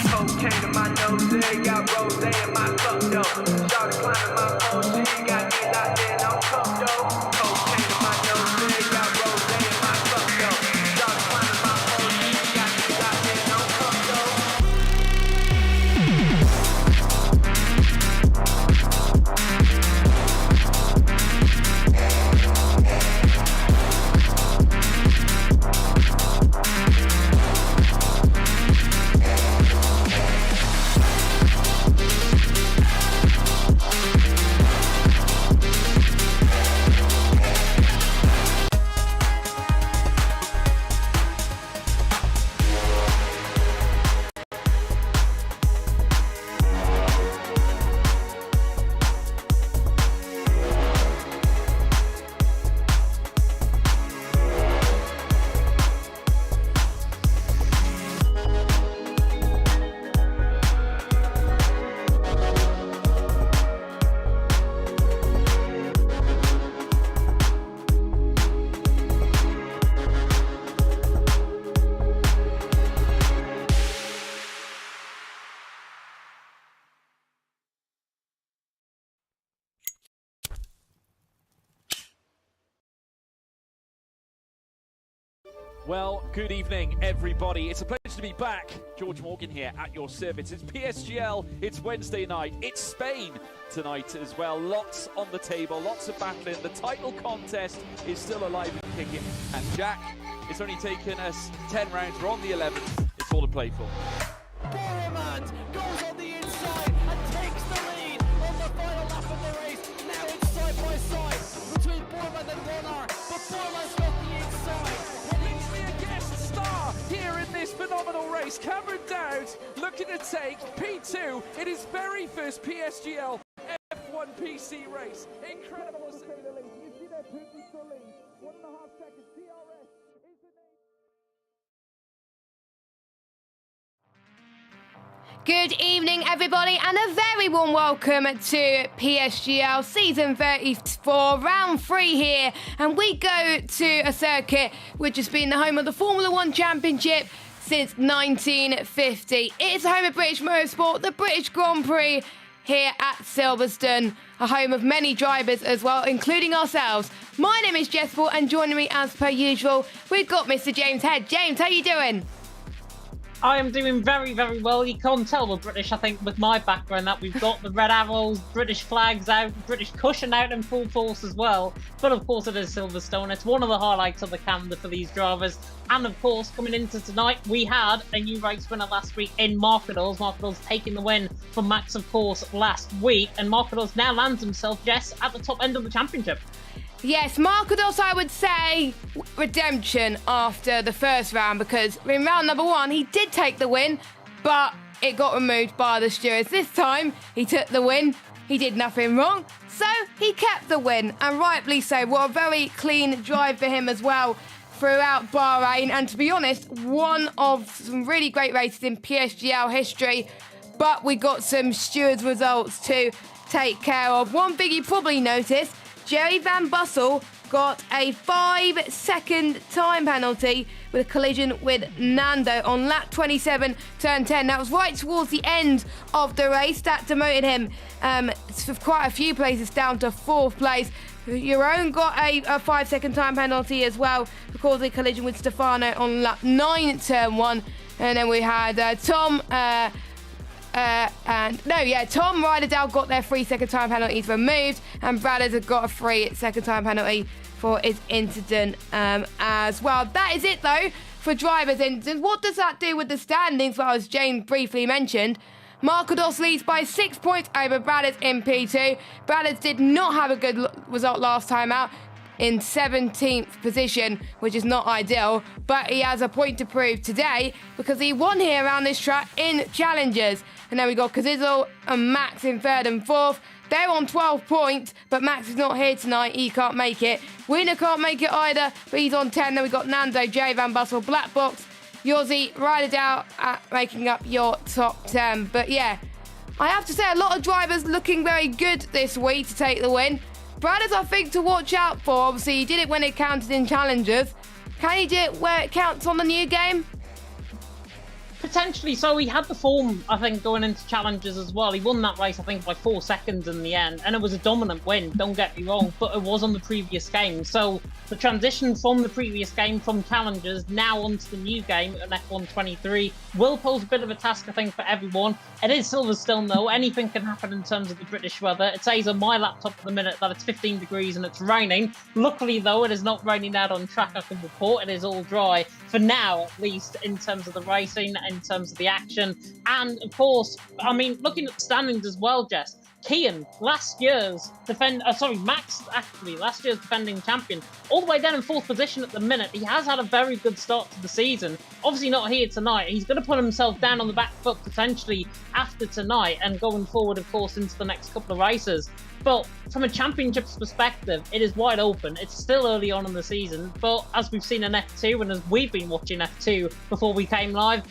Cocaine in my nose, got rose in my cup though. Started climbing my phone, she got me locked in on cup though. Cocaine in my nose, got rose in my cup though. Started climbing my phone, she got me locked in on cup though. Well, good evening, everybody. It's a pleasure to be back. George Morgan here at your service. It's PSGL, it's Wednesday night, it's Spain tonight as well. Lots on the table, lots of battling. The title contest is still alive and kicking. And Jack, it's only taken us 10 rounds. We're on the 11th. It's all to play for. Boromant goes on the inside and takes the lead on the final lap of the race. Now it's side by side between Boromant and Warner, but Boromant's got the inside. Literally a guest star here in this phenomenal race. Cameron Dowd looking to take P2 in his very first PSGL F1 PC race. Incredible to say the least. You see that Putin's the lead. 1.5 seconds. DRS is the name. Good evening, everybody, and a very warm welcome to PSGL Season 34, Round 3 here. And we go to a circuit which has been the home of the Formula One Championship since 1950. It's the home of British motorsport, the British Grand Prix here at Silverstone, a home of many drivers as well, including ourselves. My name is Jessica, and joining me as per usual, we've got Mr. James Head. James, how you doing? I am doing very, very well. You can't tell we're British, I think, with my background, that we've got the red arrows, British flags out, British cushion out in full force as well. But of course it is Silverstone. It's one of the highlights of the calendar for these drivers. And of course, coming into tonight, we had a new race winner last week in Markadals. Markadals taking the win from Max, of course, last week. And Markadals now lands himself, Jess, at the top end of the championship. Yes, Markadals, I would say, redemption after the first round, because in round number 1, he did take the win, but it got removed by the stewards. This time, he took the win, he did nothing wrong, so he kept the win, and rightly so. What a very clean drive for him as well throughout Bahrain, and to be honest, one of some really great races in PSGL history, but we got some stewards results to take care of. One thing you probably noticed, Jerry Van Bussel got a 5-second time penalty with a collision with Nando on lap 27, turn 10. That was right towards the end of the race. That demoted him for quite a few places down to 4th place. Your own got a 5-second time penalty as well for causing a collision with Stefano on lap 9, turn 1. And then we had Tom Ryderdale got their 3-second time penalties removed, and Bradders have got a 3-second time penalty for his incident as well. That is it though for drivers' incidents. What does that do with the standings? Well, as Jane briefly mentioned, Markadals leads by 6 points over Bradders in P2. Bradders did not have a good result last time out, in 17th position, which is not ideal, but he has a point to prove today because he won here around this track in Challengers. And then we got Kazizel and Max in 3rd and 4th. They're on 12 points, but Max is not here tonight. He can't make it. Wiener can't make it either, but he's on 10. Then we got Nando, Jay Van Bussel, Black Box, Yossi, Ryderdale making up your top 10. But yeah, I have to say a lot of drivers looking very good this week to take the win. Bradders, I think, to watch out for. Obviously, he did it when it counted in Challengers. Can he do it where it counts on the new game? Potentially, so he had the form, I think, going into challenges as well. He won that race, I think, by 4 seconds in the end, and it was a dominant win, don't get me wrong, but it was on the previous game. So the transition from the previous game, from challenges, now onto the new game at F1 23, will pose a bit of a task, I think, for everyone. It is Silverstone, though. Anything can happen in terms of the British weather. It says on my laptop at the minute that it's 15 degrees and it's raining. Luckily, though, it is not raining out on track, I can report. It is all dry, for now, at least, in terms of the racing, in terms of the action. And, of course, I mean, looking at the standings as well, Jess, Kian, last year's Max, actually, last year's defending champion, all the way down in 4th position at the minute. He has had a very good start to the season. Obviously not here tonight. He's going to put himself down on the back foot potentially after tonight and going forward, of course, into the next couple of races. But from a championships perspective, it is wide open. It's still early on in the season, but as we've seen in F2 and as we've been watching F2 before we came live,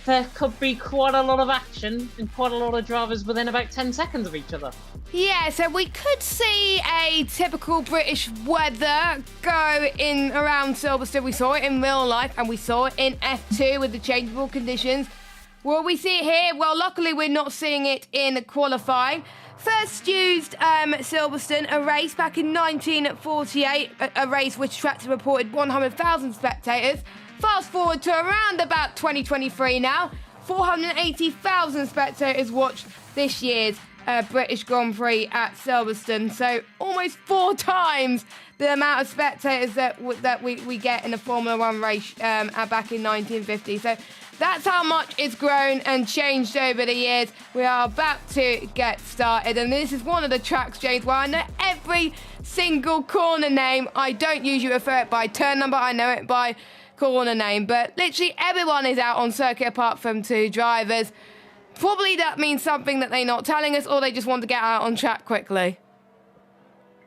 there could be quite a lot of action and quite a lot of drivers within about 10 seconds of each other. Yeah, so we could see a typical British weather go in around Silverstone. We saw it in real life and we saw it in F2 with the changeable conditions. Will we see it here? Well, luckily we're not seeing it in qualifying. First used Silverstone, a race back in 1948, a race which attracted a reported 100,000 spectators. Fast forward to around about 2023 now, 480,000 spectators watched this year's British Grand Prix at Silverstone. So almost 4 times the amount of spectators that we get in a Formula One race back in 1950. So that's how much it's grown and changed over the years. We are about to get started, and this is one of the tracks, James, where I know every single corner name. I don't usually refer it by turn number, I know it by corner name, but literally everyone is out on circuit apart from 2 drivers. Probably that means something that they're not telling us, or they just want to get out on track quickly.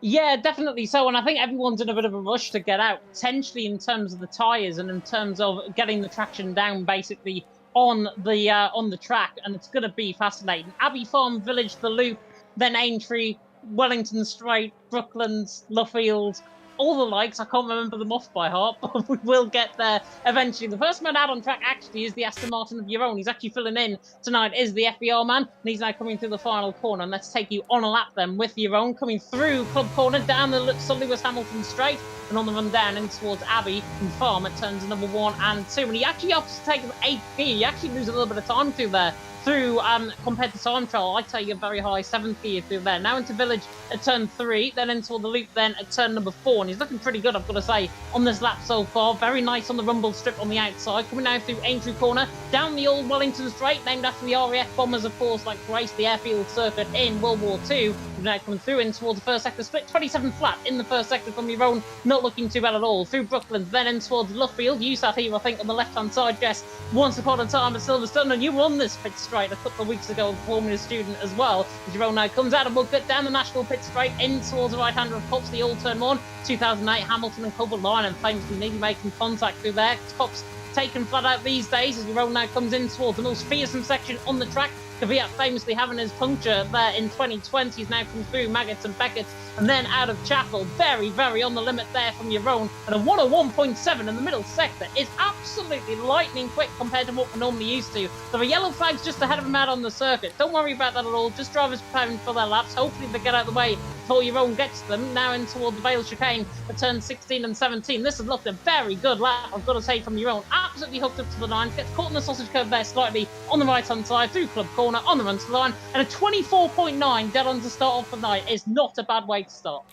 Yeah, definitely so, and I think everyone's in a bit of a rush to get out, potentially in terms of the tyres and in terms of getting the traction down, basically on the track, and it's going to be fascinating. Abbey Farm Village, the Loop, then Aintree, Wellington Straight, Brooklands, Luffield, all the likes. I can't remember them off by heart, but we will get there eventually. The first man out on track actually is the Aston Martin of your own. He's actually filling in tonight, is the FBR man, and he's now coming through the final corner. And let's take you on a lap then with your own, coming through Club Corner, down the Sir Lewis Hamilton straight, and on the run down in towards Abbey and Farm at turns number 1 and 2. And he actually opts to take the 8th gear. He actually loses a little bit of time through there. Compared to time trial, I'd take a very high 7th gear through there. Now into Village at turn 3, then into the Loop then at turn number 4, and he's looking pretty good, I've got to say, on this lap so far. Very nice on the rumble strip on the outside. Coming now through Aintree Corner, down the old Wellington Straight, named after the RAF bombers, of course, like graced the airfield circuit in World War II. We've now coming through in towards the first sector, split 27 flat in the first sector from your own, not looking too bad at all. Through Brooklands, then in towards Luffield. You sat here, I think, on the left-hand side, Jess, once upon a time at Silverstone, and you were on this pit straight a couple of weeks ago, forming a student as well. As your own now comes out and we'll get down the national pit straight in towards the right hander of Cops, the old turn 1. 2008 Hamilton and Cobalt line, and famously nearly making contact through there. Cops taken flat out these days as your own now comes in towards the most fearsome section on the track. Kvyat famously having his puncture there in 2020. He's now come through Maggots and Beckett's and then out of Chapel. Very, very on the limit there from your own. And a 101.7 in the middle sector is absolutely lightning quick compared to what we're normally used to. There are yellow flags just ahead of him out on the circuit. Don't worry about that at all. Just drivers preparing for their laps. Hopefully they get out of the way before your own gets to them. Now in toward the Vale chicane at turn 16 and 17. This has looked a very good lap, I've got to say, from your own. Absolutely hooked up to the line. Gets caught in the sausage curve there slightly on the right-hand side through Club Corner on the run to the line. And a 24.9 dead on to start off the night is not a bad way to start.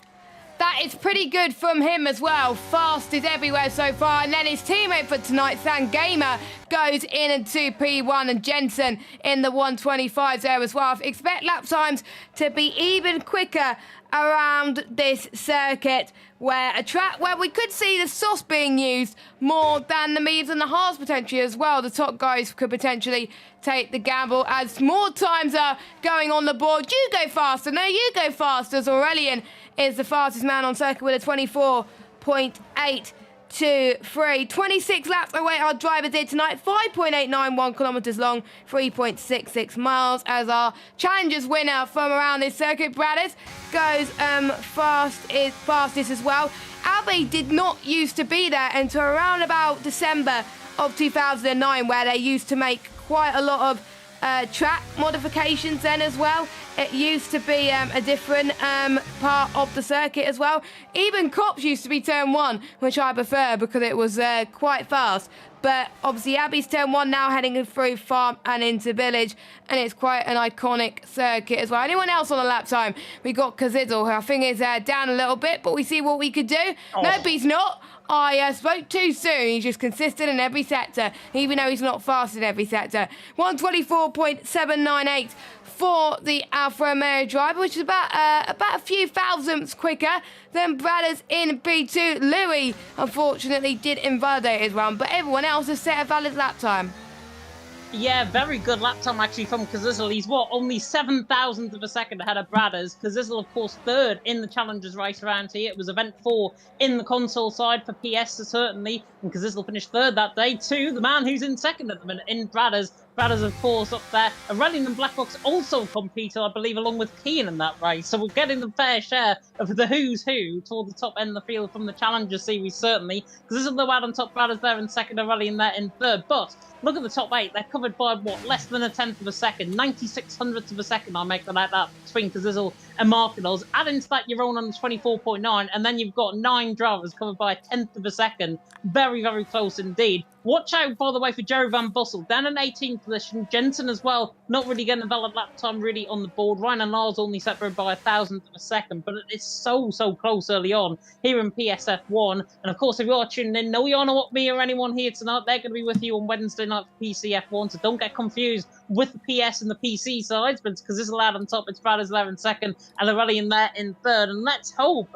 That is pretty good from him as well. Fast is everywhere so far. And then his teammate for tonight, Sangama, goes in into P1 and Jensen in the 125s there as well. Expect lap times to be even quicker around this circuit, where a track where we could see the sauce being used more than the mediums and the halves potentially as well. The top guys could potentially take the gamble as more times are going on the board. You go faster. No, you go faster, as Aurelian is the fastest man on circuit with a 24.823. 26 laps away our driver did tonight. 5.891 kilometres long, 3.66 miles, as our Challengers winner from around this circuit, Bradders, goes fastest as well. Abbey did not used to be there until around about December of 2009, where they used to make quite a lot of track modifications then as well. It used to be a different part of the circuit as well. Even Cops used to be turn 1, which I prefer because it was quite fast. But obviously Abbey's turn 1 now heading through Farm and into Village, and it's quite an iconic circuit as well. Anyone else on the lap time? We got Kaziddle, who I think is down a little bit, but we see what we could do. Oh. Nope, he's not. I spoke too soon. He's just consistent in every sector, even though he's not fast in every sector. 124.798 for the Alfa Romeo driver, which is about a few thousandths quicker than Bradders in B2. Louis, unfortunately, did invalidate his run, but everyone else has set a valid lap time. Yeah, very good lap time actually from Kazizzle. He's only 7,000th of a second ahead of Bradders. Kazizzle, of course, third in the Challengers race around here. It was event 4 in the console side for PS, certainly. And Kazizzle finished third that day too. The man who's in second at the minute in Bradders. Bradders, of course, up there. Aurelian and Blackbox also competed, I believe, along with Keane in that race. So we're getting the fair share of the who's who toward the top end of the field from the Challenger series, certainly. Kazizzle, though, out on top. Bradders there in second. Aurelian there in third. But look at the top 8. They're covered by, less than a tenth of a second. 96 hundredths of a second, I'll make that like that, between Kazizzle and Markinos. Add into that your own on 24.9, and then you've got 9 drivers covered by a tenth of a second. Very, very close indeed. Watch out, by the way, for Jerry Van Bussel. Down in 18th position. Jensen as well, not really getting a valid lap time really on the board. Ryan and Lars only separated by a thousandth of a second, but it's so close early on here in PSF1. And of course, if you're tuning in, no, you're not what me or anyone here tonight. They're going to be with you on Wednesday night for PCF1, so don't get confused with the PS and the PC sides, but it's because this is allowed on top. It's Bradders there in second, and Aurelian there in third. And let's hope,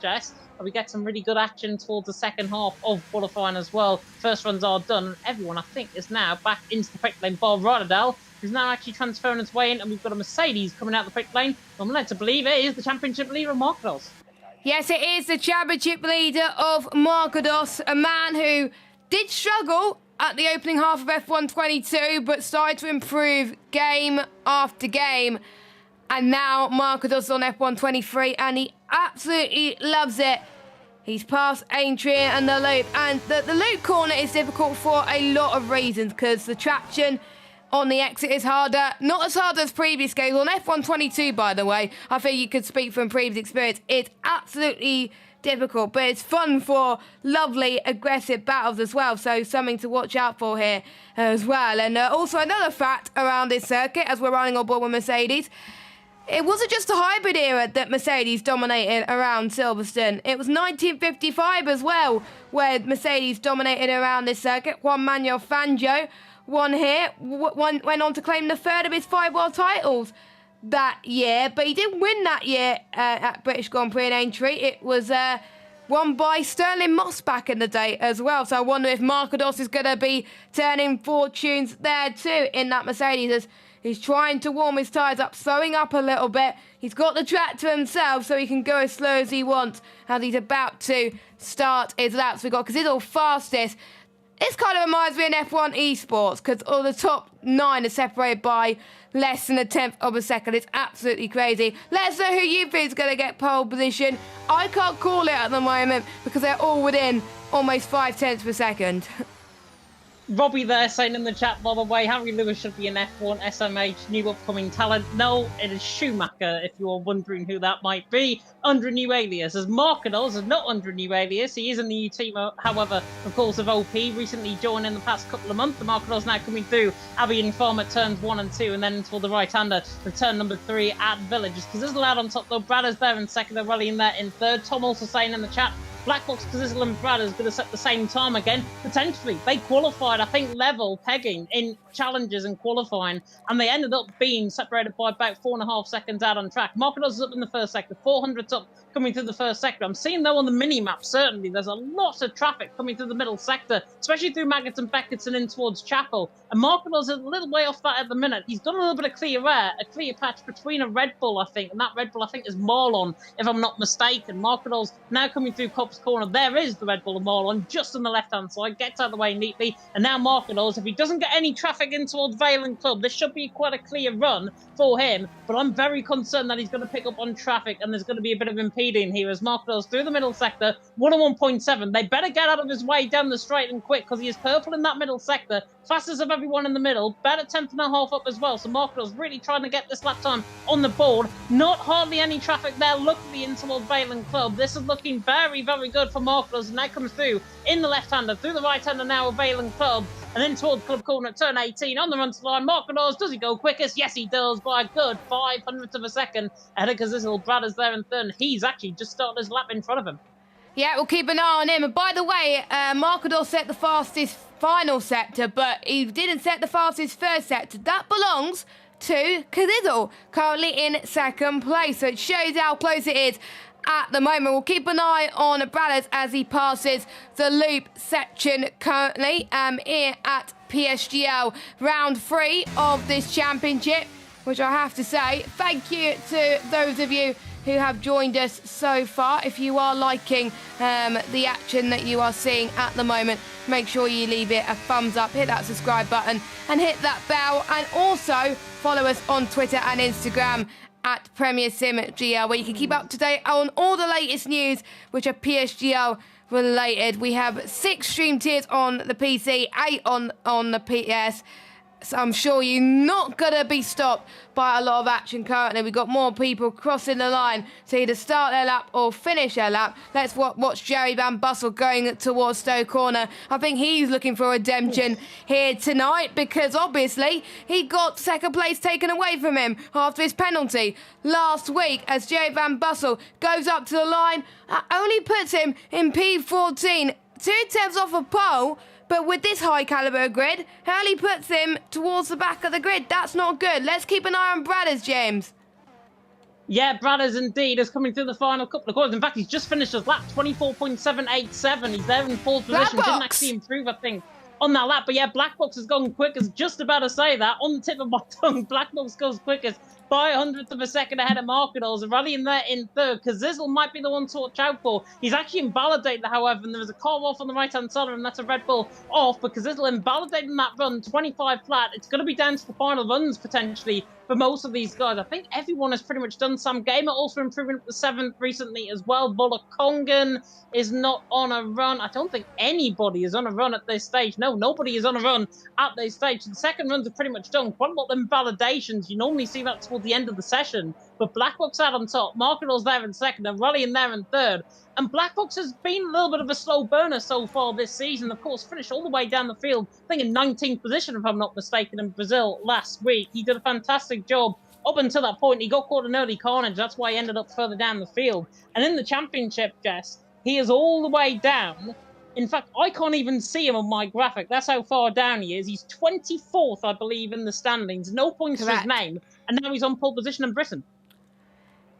Jess, we get some really good action towards the second half of qualifying as well. First runs are done, and everyone, I think, is now back into the pit lane. Bob Rotterdale, who's now actually transferring his way in, and we've got a Mercedes coming out the pit lane. I'm led to believe it is the championship leader, Marcos. Yes, it is the championship leader of Markados, a man who did struggle at the opening half of F1 22, but started to improve game after game. And now Markados on F1 23, and he absolutely loves it. He's past Aintree and the loop, and the loop corner is difficult for a lot of reasons, because the traction on the exit is harder. Not as hard as previous games. On F1 22, by the way, I think you could speak from previous experience. It's absolutely difficult, but it's fun for lovely, aggressive battles as well. So something to watch out for here as well. And also another fact around this circuit, as we're running on board with Mercedes, it wasn't just a hybrid era that Mercedes dominated around Silverstone. It was 1955 as well, where Mercedes dominated around this circuit. Juan Manuel Fangio won here, went on to claim the third of his 5 world titles that year, but he didn't win that year at British Grand Prix in Aintree. It was won by Sterling Moss back in the day as well. So I wonder if Markados is going to be turning fortunes there too in that Mercedes, as he's trying to warm his tyres up, slowing up a little bit. He's got the track to himself, so he can go as slow as he wants as he's about to start his laps. We've got Kaziddle fastest. This kind of reminds me of F1 esports, because all the top 9 are separated by less than a tenth of a second. It's absolutely crazy. Let us know who you think is going to get pole position. I can't call it at the moment because they're all within almost 5 tenths per second. Robbie there saying in the chat, by the way, Harry Lewis should be an F1 SMH new upcoming talent. No, it is Schumacher, if you're wondering who that might be, under a new alias. As Markados is not under a new alias, he is in the new team, however, of course, of OP, recently joined in the past couple of months. The Markados now coming through Abbey and Farm at turns 1 and 2, and then for the right-hander for turn number 3 at Village. Because this is allowed on top, though. Bradders there in second, Aurelian there in third. Tom also saying in the chat, Blackbox, Kazizzle and Bradders going to set the same time again. Potentially, they qualified, I think, level pegging in challenges and qualifying, and they ended up being separated by about 4.5 seconds out on track. Markados is up in the first sector, 400's up coming through the first sector. I'm seeing, though, on the mini-map, certainly, there's a lot of traffic coming through the middle sector, especially through Maggots and Beckets and in towards Chapel. And Markados is a little way off that at the minute. He's done a little bit of clear air, a clear patch between a Red Bull, I think, and that Red Bull, I think, is Marlon, if I'm not mistaken. Markados now coming through Copse box corner. There is the Red Bull Marlon just on the left-hand side, gets out of the way neatly, and now Marquinhos, if he doesn't get any traffic in towards Valen Club, this should be quite a clear run for him, but I'm very concerned that he's going to pick up on traffic, and there's going to be a bit of impeding here as Marquinhos through the middle sector, 101.7. They better get out of his way down the straight and quick, because he is purple in that middle sector, fastest of everyone in the middle, better 10th and a half up as well, so Marquinhos really trying to get this lap time on the board. Not hardly any traffic there, luckily in towards Valen Club. This is looking very, very good for Marquinhos, and that comes through in the left-hander, through the right-hander now of Valen Club, and then towards Club Corner at turn 18, on the run to the line, Marquinhos, does he go quickest? Yes, he does, by a good 500th of a second, ahead of Kazizil. Brad is there in third, and he's actually just started his lap in front of him. Yeah, we'll keep an eye on him. And by the way, Marquinhos set the fastest final sector, but he didn't set the fastest first sector. That belongs to Kazizil, currently in second place. So it shows how close it is at the moment. We'll keep an eye on Bradders as he passes the loop section currently here at PSGL round 3 of this championship, which I have to say, thank you to those of you who have joined us so far. If you are liking the action that you are seeing at the moment, make sure you leave it a thumbs up, hit that subscribe button and hit that bell, and also follow us on Twitter and Instagram at Premier Sim GL, where you can keep up to date on all the latest news which are PSGL related. We have 6 stream tiers on the PC, 8 on the PS. So I'm sure you're not going to be stopped by a lot of action currently. We've got more people crossing the line to either start their lap or finish their lap. Let's watch Jerry Van Bussell going towards Stowe Corner. I think he's looking for redemption here tonight, because obviously he got second place taken away from him after his penalty last week, as Jerry Van Bussell goes up to the line. Only puts him in P14, 2 tenths off a pole. But with this high caliber grid, Hurley puts him towards the back of the grid. That's not good. Let's keep an eye on Bradders, James. Yeah, Bradders indeed is coming through the final couple of corners. In fact, he's just finished his lap, 24.787. He's there in fourth position. Didn't actually improve, I think, on that lap. But yeah, Black Box has gone quickest. Just about to say that. On the tip of my tongue, Black Box goes quickest by 100th of a second ahead of Marquinhos. Rallying there in third. Kazizil might be the one to watch out for. He's actually invalidated, however, and there is a car off on the right-hand side of him. That's a Red Bull off, but Kazizil invalidating that run, 25 flat. It's going to be down to the final runs, potentially, for most of these guys. I think everyone has pretty much done some. Gamer also improving up to 7th recently as well. Volakongan is not on a run. I don't think anybody is on a run at this stage. No, nobody is on a run at this stage. The second runs are pretty much done. Quite a lot of invalidations. You normally see that towards the end of the session. But Black Box out on top. Marquinhos there in second and Raleigh in there in third. And Black Box has been a little bit of a slow burner so far this season. Of course, finished all the way down the field, I think in 19th position, if I'm not mistaken, in Brazil last week. He did a fantastic job up until that point. He got caught in early carnage. That's why he ended up further down the field. And in the championship, Jess, he is all the way down. In fact, I can't even see him on my graphic. That's how far down he is. He's 24th, I believe, in the standings. No points to his name. And now he's on pole position in Britain.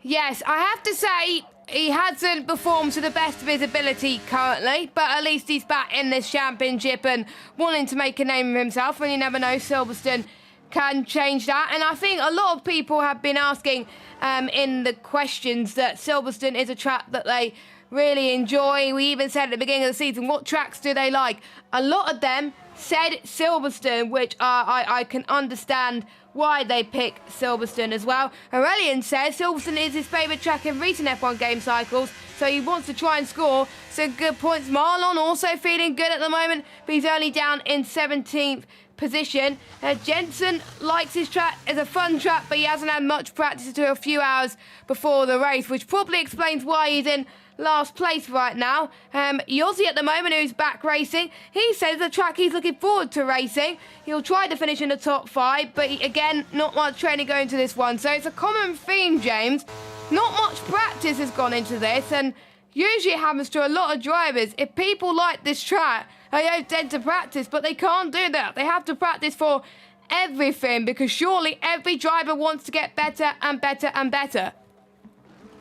Yes, I have to say he hasn't performed to the best of his ability currently, but at least he's back in this championship and wanting to make a name of himself, and you never know, Silverstone can change that. And I think a lot of people have been asking in the questions that Silverstone is a track that they really enjoy. We even said at the beginning of the season, what tracks do they like? A lot of them said Silverstone, which I can understand why they pick Silverstone as well. Aurelian says Silverstone is his favourite track in recent F1 game cycles, so he wants to try and score some good points. Marlon also feeling good at the moment, but he's only down in 17th position. Jensen likes his track. It's a fun track, but he hasn't had much practice until a few hours before the race, which probably explains why he's in last place right now. Yossi at the moment, who's back racing, he says the track he's looking forward to racing. He'll try to finish in the top 5, but again, not much training going to this one. So it's a common theme, James. Not much practice has gone into this, and usually it happens to a lot of drivers. If people like this track, they don't tend to practice, but they can't do that. They have to practice for everything, because surely every driver wants to get better and better and better.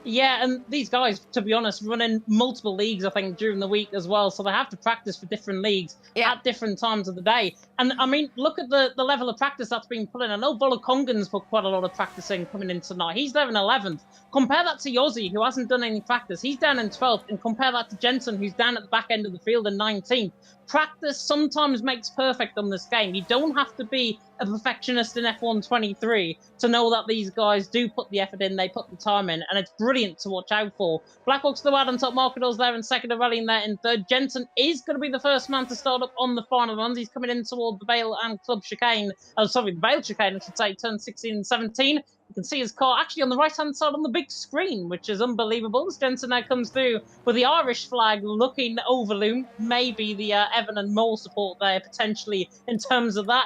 Yeah, and these guys, to be honest, run in multiple leagues, I think, during the week as well. So they have to practice for different leagues Yeah. at different times of the day. And I mean, look at the level of practice that's been put in. I know Bolokongan's put quite a lot of practice in coming in tonight. He's there in 11th. Compare that to Yossi, who hasn't done any practice. He's down in 12th. And compare that to Jensen, who's down at the back end of the field in 19th. Practice sometimes makes perfect on this game. You don't have to be a perfectionist in F1 23 to know that these guys do put the effort in, they put the time in, and it's brilliant to watch out for. Blackhawks still out on top, Markador's there in second, rallying there in third. Jensen is going to be the first man to start up on the final runs. He's coming in toward the Vale and Club chicane. Oh, sorry, the Vale chicane, I should say, turn 16 and 17. You can see his car actually on the right-hand side on the big screen, which is unbelievable. As Jensen now comes through with the Irish flag looking overloomed. Maybe the Evan and Mole support there, potentially, in terms of that.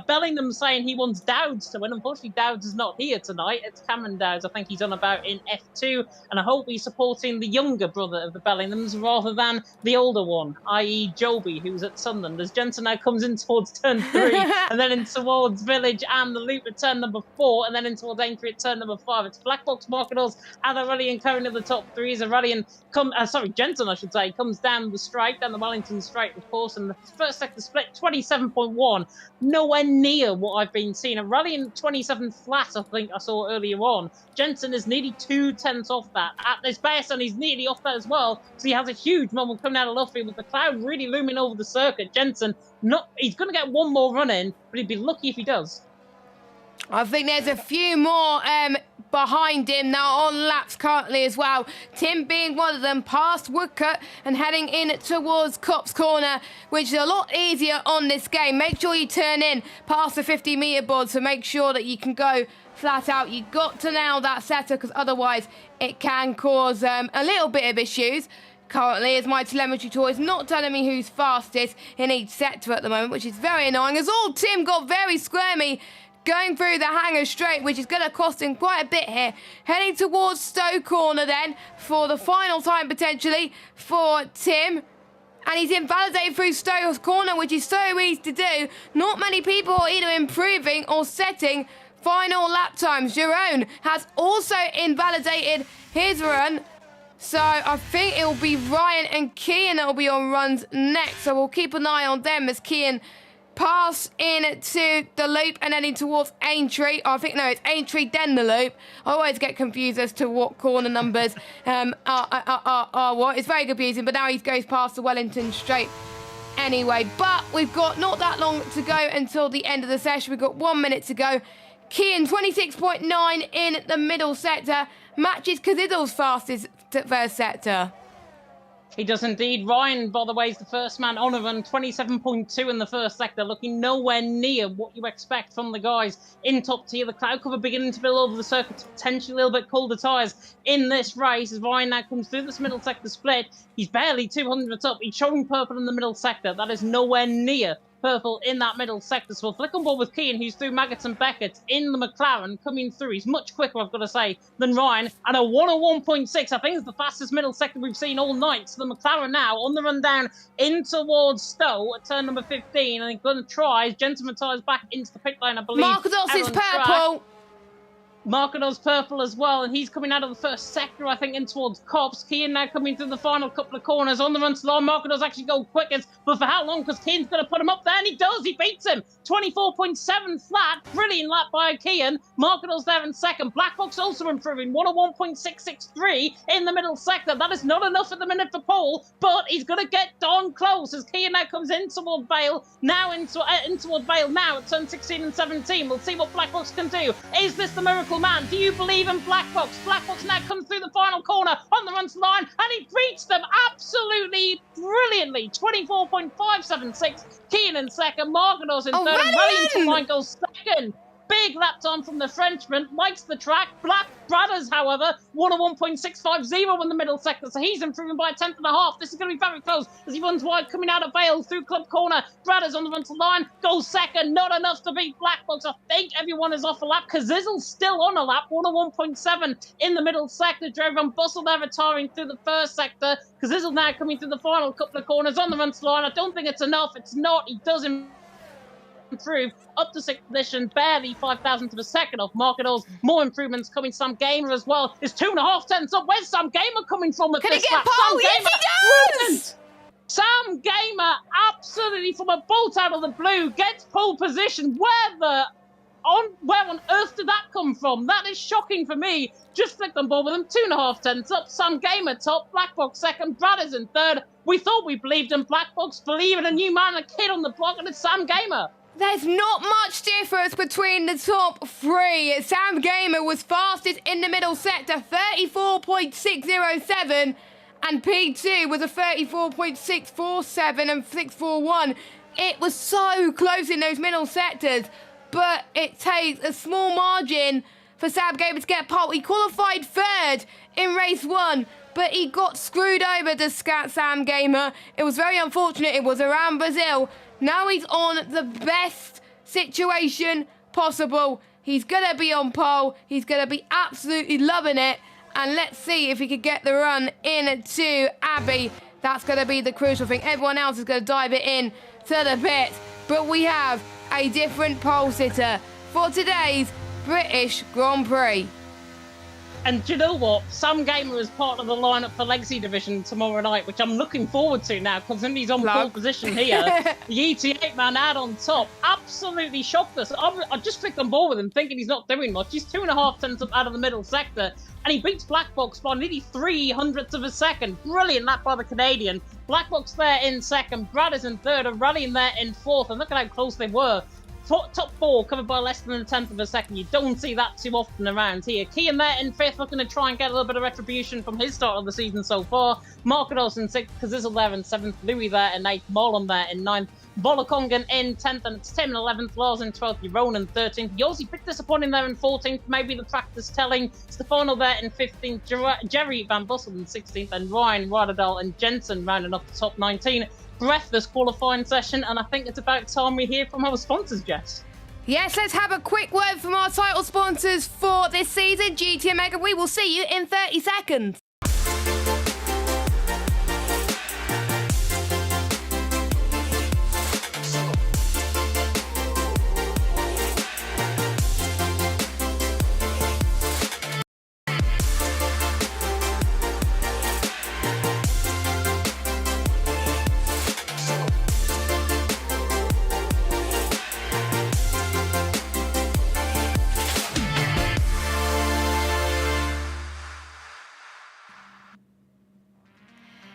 Bellingham saying he wants Dowds to win. Unfortunately, Dowds is not here tonight. It's Cameron Dowds, I think he's on about in F2. And I hope he's supporting the younger brother of the Bellinghams rather than the older one, i.e. Joby, who's at Sunderland. As Jensen now comes in towards turn 3, and then in towards Village and the loop at turn number 4, and then in towards Aintree at turn number 5. It's Black Box, Markadors, and Aurelian currently in the top 3. As Aurelian Jensen, I should say, comes down the straight, down the Wellington straight, of course, and the first sector split 27.1. Nowhere near what I've been seeing. Aurelian 27 flat, I think I saw earlier on. Jensen is nearly 2/10 off that at this best, and he's nearly off that as well. So he has a huge moment coming out of Luffield with the cloud really looming over the circuit. Jensen, he's going to get one more run in, but he'd be lucky if he does. I think there's a few more behind him now on laps currently as well. Tim being one of them, past Woodcut and heading in towards Copse Corner, which is a lot easier on this game. Make sure you turn in past the 50-metre board, so make sure that you can go flat out. You've got to nail that setter, because otherwise it can cause a little bit of issues. Currently, as my telemetry tool is not telling me who's fastest in each sector at the moment, which is very annoying, as all Tim got very squirmy going through the hanger straight, which is going to cost him quite a bit here. Heading towards Stowe Corner then for the final time potentially for Tim. And he's invalidated through Stowe Corner, which is so easy to do. Not many people are either improving or setting final lap times. Jerome has also invalidated his run. So I think it will be Ryan and Kian that will be on runs next. So we'll keep an eye on them as Kian pass into the loop and heading towards Aintree. Oh, I think, no, it's Aintree, then the loop. I always get confused as to what corner numbers are what. It's very confusing, but now he goes past the Wellington straight anyway. But we've got not that long to go until the end of the session. We've got 1 minute to go. Kian, 26.9 in the middle sector. Matches Kazidel's fastest first sector. He does indeed. Ryan, by the way, is the first man on a run, 27.2 in the first sector, looking nowhere near what you expect from the guys in top tier. The cloud cover beginning to build over the circuit, potentially a little bit colder tyres in this race as Ryan now comes through this middle sector split. He's barely 200 up. He's showing purple in the middle sector. That is nowhere near purple in that middle sector. So we'll flick on board with Keane, who's through Maggots and Beckett in the McLaren coming through. He's much quicker, I've got to say, than Ryan. And a 101.6, I think is the fastest middle sector we've seen all night. So the McLaren now on the run down in towards Stowe at turn number 15. And he's going to try. Gentleman tires back into the pit lane, I believe. Marcos is purple. Marcador's purple as well, and he's coming out of the first sector, I think, in towards Cops. Keane now coming through the final couple of corners on the run to the line. Marcador's actually go quickest, but for how long? Because Keane's going to put him up there, and he does. He beats him. 24.7 flat. Brilliant lap by Keane. Marcador's there in second. Black Box also improving. 101.663 in the middle sector. That is not enough at the minute for Paul, but he's going to get darn close as Keane now comes in toward Bale. Now in toward Bale now at turn 16 and 17. We'll see what Black Box can do. Is this the miracle man? Do you believe in Black Box? Black Box now comes through the final corner on the run to line, and he beats them absolutely brilliantly. 24.576. Keane in second, Marcador's in third, and Wellington line goes second. Big lap time from the Frenchman, likes the track. Black Brothers, however, 101.650 in the middle sector, so he's improving by a tenth and a half. This is going to be very close as he runs wide, coming out of Vale through Club Corner. Brothers on the run to line, goes second, not enough to beat Black Box. I think everyone is off a lap. Kazizel's still on a lap, 101.7 in the middle sector. Jerry Van Bussel there retiring through the first sector. Kazizel now coming through the final couple of corners on the run to line. I don't think it's enough. It's not. He does him. through, up to 6th position, barely 5,000th of a second off Marketals. More improvements coming. Sam Gamer as well is 2.5 tenths up. Where's Sam Gamer coming from at Can he this get lap? pole? Sam Yes, Gamer, he does! brilliant! Sam Gamer, absolutely from a bolt out of the blue, gets pole position. Where on earth did that come from? That is shocking for me. Just flicked on board with him. 2.5 tenths up. Sam Gamer top. Black Box second. Brad is in third. We thought we believed in Black Box. Believe in a new man, a kid on the block, and it's Sam Gamer. There's not much difference between the top three. Sam Gamer was fastest in the middle sector, 34.607, and P2 was a 34.647 and 641. It was so close in those middle sectors, but it takes a small margin for Sam Gamer to get pole. He qualified third in race 1, but he got screwed over to Sam Gamer. It was very unfortunate. It was around Brazil. Now he's on the best situation possible. He's going to be on pole. He's going to be absolutely loving it. And let's see if he can get the run into Abbey. That's going to be the crucial thing. Everyone else is going to dive it in to the pit. But we have a different pole sitter for today's British Grand Prix. And do you know what? Sam Gamer is part of the lineup for Legacy Division tomorrow night, which I'm looking forward to now, because he's on pole position here. The ET8 man out on top absolutely shocked us. I just clicked on board with him, thinking he's not doing much. He's 2.5 tenths up out of the middle sector, and he beats Black Box by nearly 300ths of a second. Brilliant lap by the Canadian. Black Box there in second. Brad is in third, and rallying there in fourth. And look at how close they were. Top four covered by less than a tenth of a second. You don't see that too often around here. Kean there in fifth, looking to try and get a little bit of retribution from his start of the season so far. Markedos in sixth, Kazizzle there in seventh, Louis there in eighth, Marlon there in ninth, Bolakongan in 10th, and it's Tim in 11th, Lars in 12th, Yaron in 13th, Yossi a bit disappointing there in 14th, maybe the practice telling, Stefano there in 15th, Jerry Van Bussel in 16th, and Ryan, Radadal and Jensen rounding off the top 19. Breathless qualifying session, and I think it's about time we hear from our sponsors, Jess. Yes, let's have a quick word from our title sponsors for this season, GT Omega. We will see you in 30 seconds.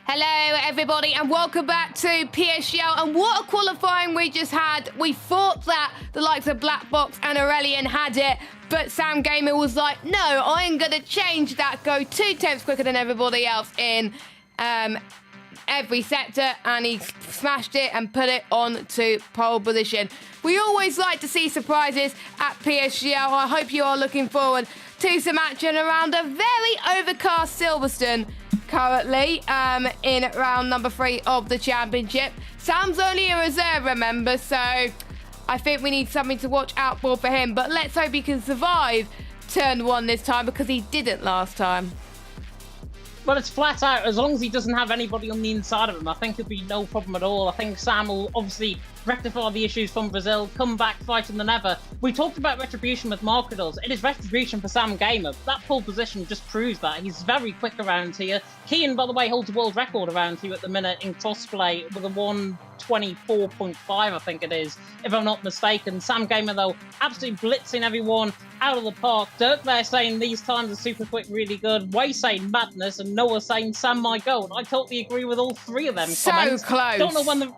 Hello everybody and welcome back to PSGL, and what a qualifying we just had. We thought that the likes of Black Box and Aurelian had it, but Sam Gamer was like, no, I'm going to change that, go 2 tenths quicker than everybody else in every sector, and he smashed it and put it on to pole position. We always like to see surprises at PSGL. I hope you are looking forward to some action around a very overcast Silverstone currently in round number 3 of the championship. Sam's only a reserve, remember, so I think we need something to watch out for him, but let's hope he can survive turn 1 this time, because he didn't last time. Well, it's flat out. As long as he doesn't have anybody on the inside of him, I think it'll be no problem at all. I think Sam will obviously rectify the issues from Brazil, come back fighting than ever. We talked about retribution with Marketals. It is retribution for Sam Gamer. That pole position just proves that. He's very quick around here. Kean, by the way, holds a world record around here at the minute in crossplay with a 1:24.5, I think it is, if I'm not mistaken. Sam Gamer, though, absolutely blitzing everyone out of the park. Dirk there saying these times are super quick, really good. Way saying madness, and Noah saying Sam my goat. I totally agree with all 3 of them So comments. close. Don't know when the...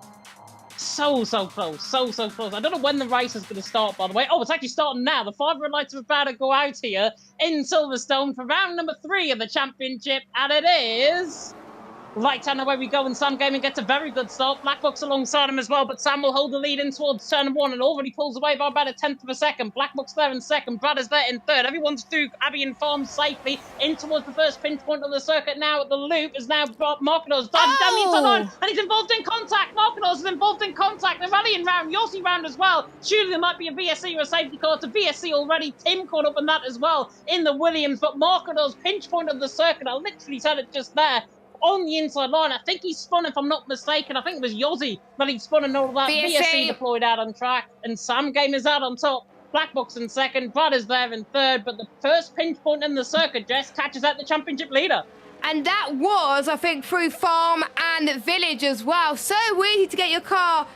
So close. So close. I don't know when the race is going to start, by the way. Oh, it's actually starting now. The 5 red lights are about to go out here in Silverstone for round number 3 of the championship, and it is... Right hand away we go, and Sam Gaming gets a very good start. Black Box alongside him as well, but Sam will hold the lead in towards turn 1 and already pulls away by about a tenth of a second. Black Box there in second, Brad is there in third. Everyone's through Abbey and Farm safely in towards the first pinch point of the circuit now at the loop. Is now Marketals down the inside line, and he's involved in contact. Marketals is involved in contact. The rallying round, Yossi round as well. Surely there might be a VSC or a safety car to VSC already. Tim caught up in that as well in the Williams, but Marketals pinch point of the circuit. I literally said it just there. on the inside line. I think he spun, if I'm not mistaken. I think it was Yossi that he spun and all that. VSC deployed out on track, and Sam Game is out on top. Black Box in second, Brad is there in third, but the first pinch point in the circuit, Jess, catches out the championship leader. And that was, I think, through farm and village as well. So easy to get your car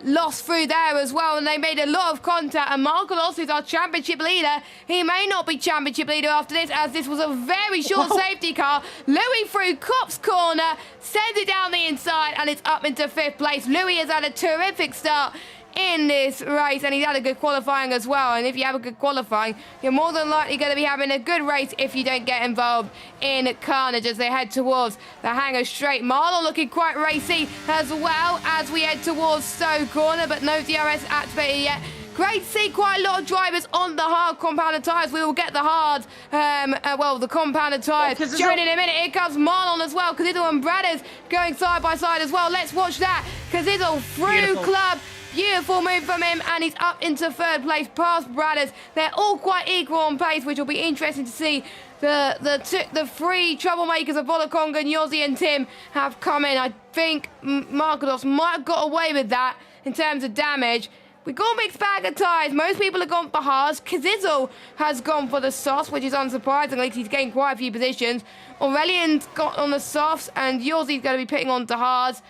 lost through there as well, and they made a lot of contact. And Marco Loss is our championship leader. He may not be championship leader after this, as this was a very short safety car. Louis through Cop's corner, sends it down the inside, and it's up into 5th place. Louis has had a terrific start in this race, and he's had a good qualifying as well. And if you have a good qualifying, you're more than likely going to be having a good race if you don't get involved in carnage as they head towards the Hangar Straight. Marlon looking quite racy as well as we head towards Stowe Corner, but no DRS activated yet. Great to see quite a lot of drivers on the hard compounded tyres. We will get the hard, the compounded tyres. Showing in a minute, here comes Marlon as well. Cazzizzle and Bradders going side by side as well. Let's watch that. Cazzizzle through Club. Beautiful move from him, and he's up into 3rd place past Bradders. They're all quite equal on pace, which will be interesting to see. The three troublemakers of Volakonga, Yossi and Tim have come in. I think Markados might have got away with that in terms of damage. We've got a mixed bag of tyres. Most people have gone for hards. Cazzizzle has gone for the softs, which is unsurprising. At least he's gained quite a few positions. Aurelian's got on the softs, and Yossi's going to be pitting on to hards.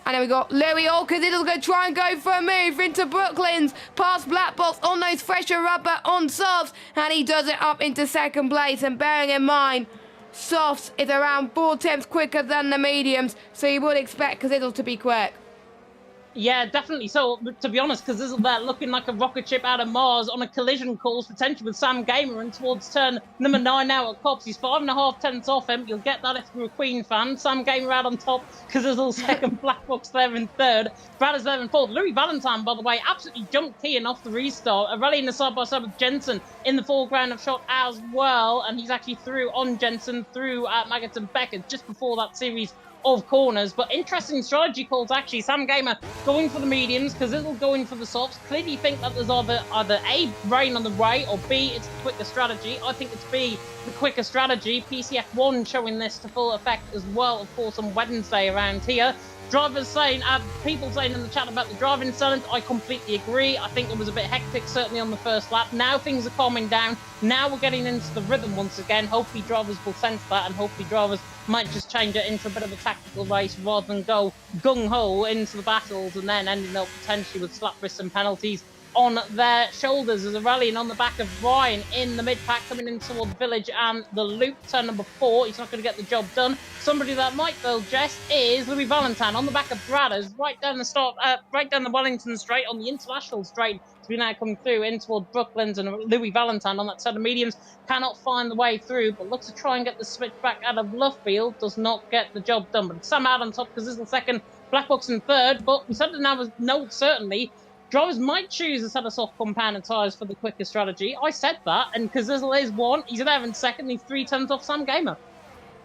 And then we got Louis Cazzizzle's going to try and go for a move into Brooklyn's, past Black Box on those fresher rubber on softs, and he does it up into 2nd place. And bearing in mind, softs is around 4/10 quicker than the mediums, so you would expect Cazzizzle to be quick. Yeah, definitely. So, to be honest, because this is there looking like a rocket ship out of Mars on a collision course, potentially with Sam Gamer, and towards turn number 9 now at Cops. He's 5.5 tenths off him. You'll get that if you're a Queen fan. Sam Gamer out on top, because there's all second, Black Box there in third. Brad is there in fourth. Louis Valentine, by the way, absolutely jumped Ian off the restart. A rally in the side-by-side with Jensen in the foreground of shot as well, and he's actually through on Jensen, through Maggots and Beckett just before that series of corners. But interesting strategy calls, actually. Sam Gamer going for the mediums, Cazzizzle going for the softs. Clearly think that there's either A, rain on the way, or B, it's the quicker strategy. I think it's B, the quicker strategy. PCF1 showing this to full effect as well, of course, on Wednesday around here. Drivers saying, people saying in the chat about the driving silence, I completely agree. I think it was a bit hectic, certainly on the first lap. Now things are calming down. Now we're getting into the rhythm once again. Hopefully drivers will sense that, and hopefully drivers might just change it into a bit of a tactical race rather than go gung-ho into the battles and then ending up potentially with slap risks and penalties on their shoulders. There's a rallying on the back of Ryan in the mid-pack coming in toward Village and the loop, turn number 4. He's not going to get the job done. Somebody that might though, Jess, is Louis Valentine on the back of Bradders, right down the Wellington straight on the international straight. So we now come through in toward Brooklands, and Louis Valentine on that set of mediums cannot find the way through, but looks to try and get the switch back out of Lovefield. Does not get the job done, but Sam out on top because this is the second, Black Box in third. But we said that now was no certainly. Drivers might choose a set of soft compounded tyres for the quicker strategy. I said that, and Cazzizzle is 1. He's there in second. He's 3 tenths off Sam Gamer.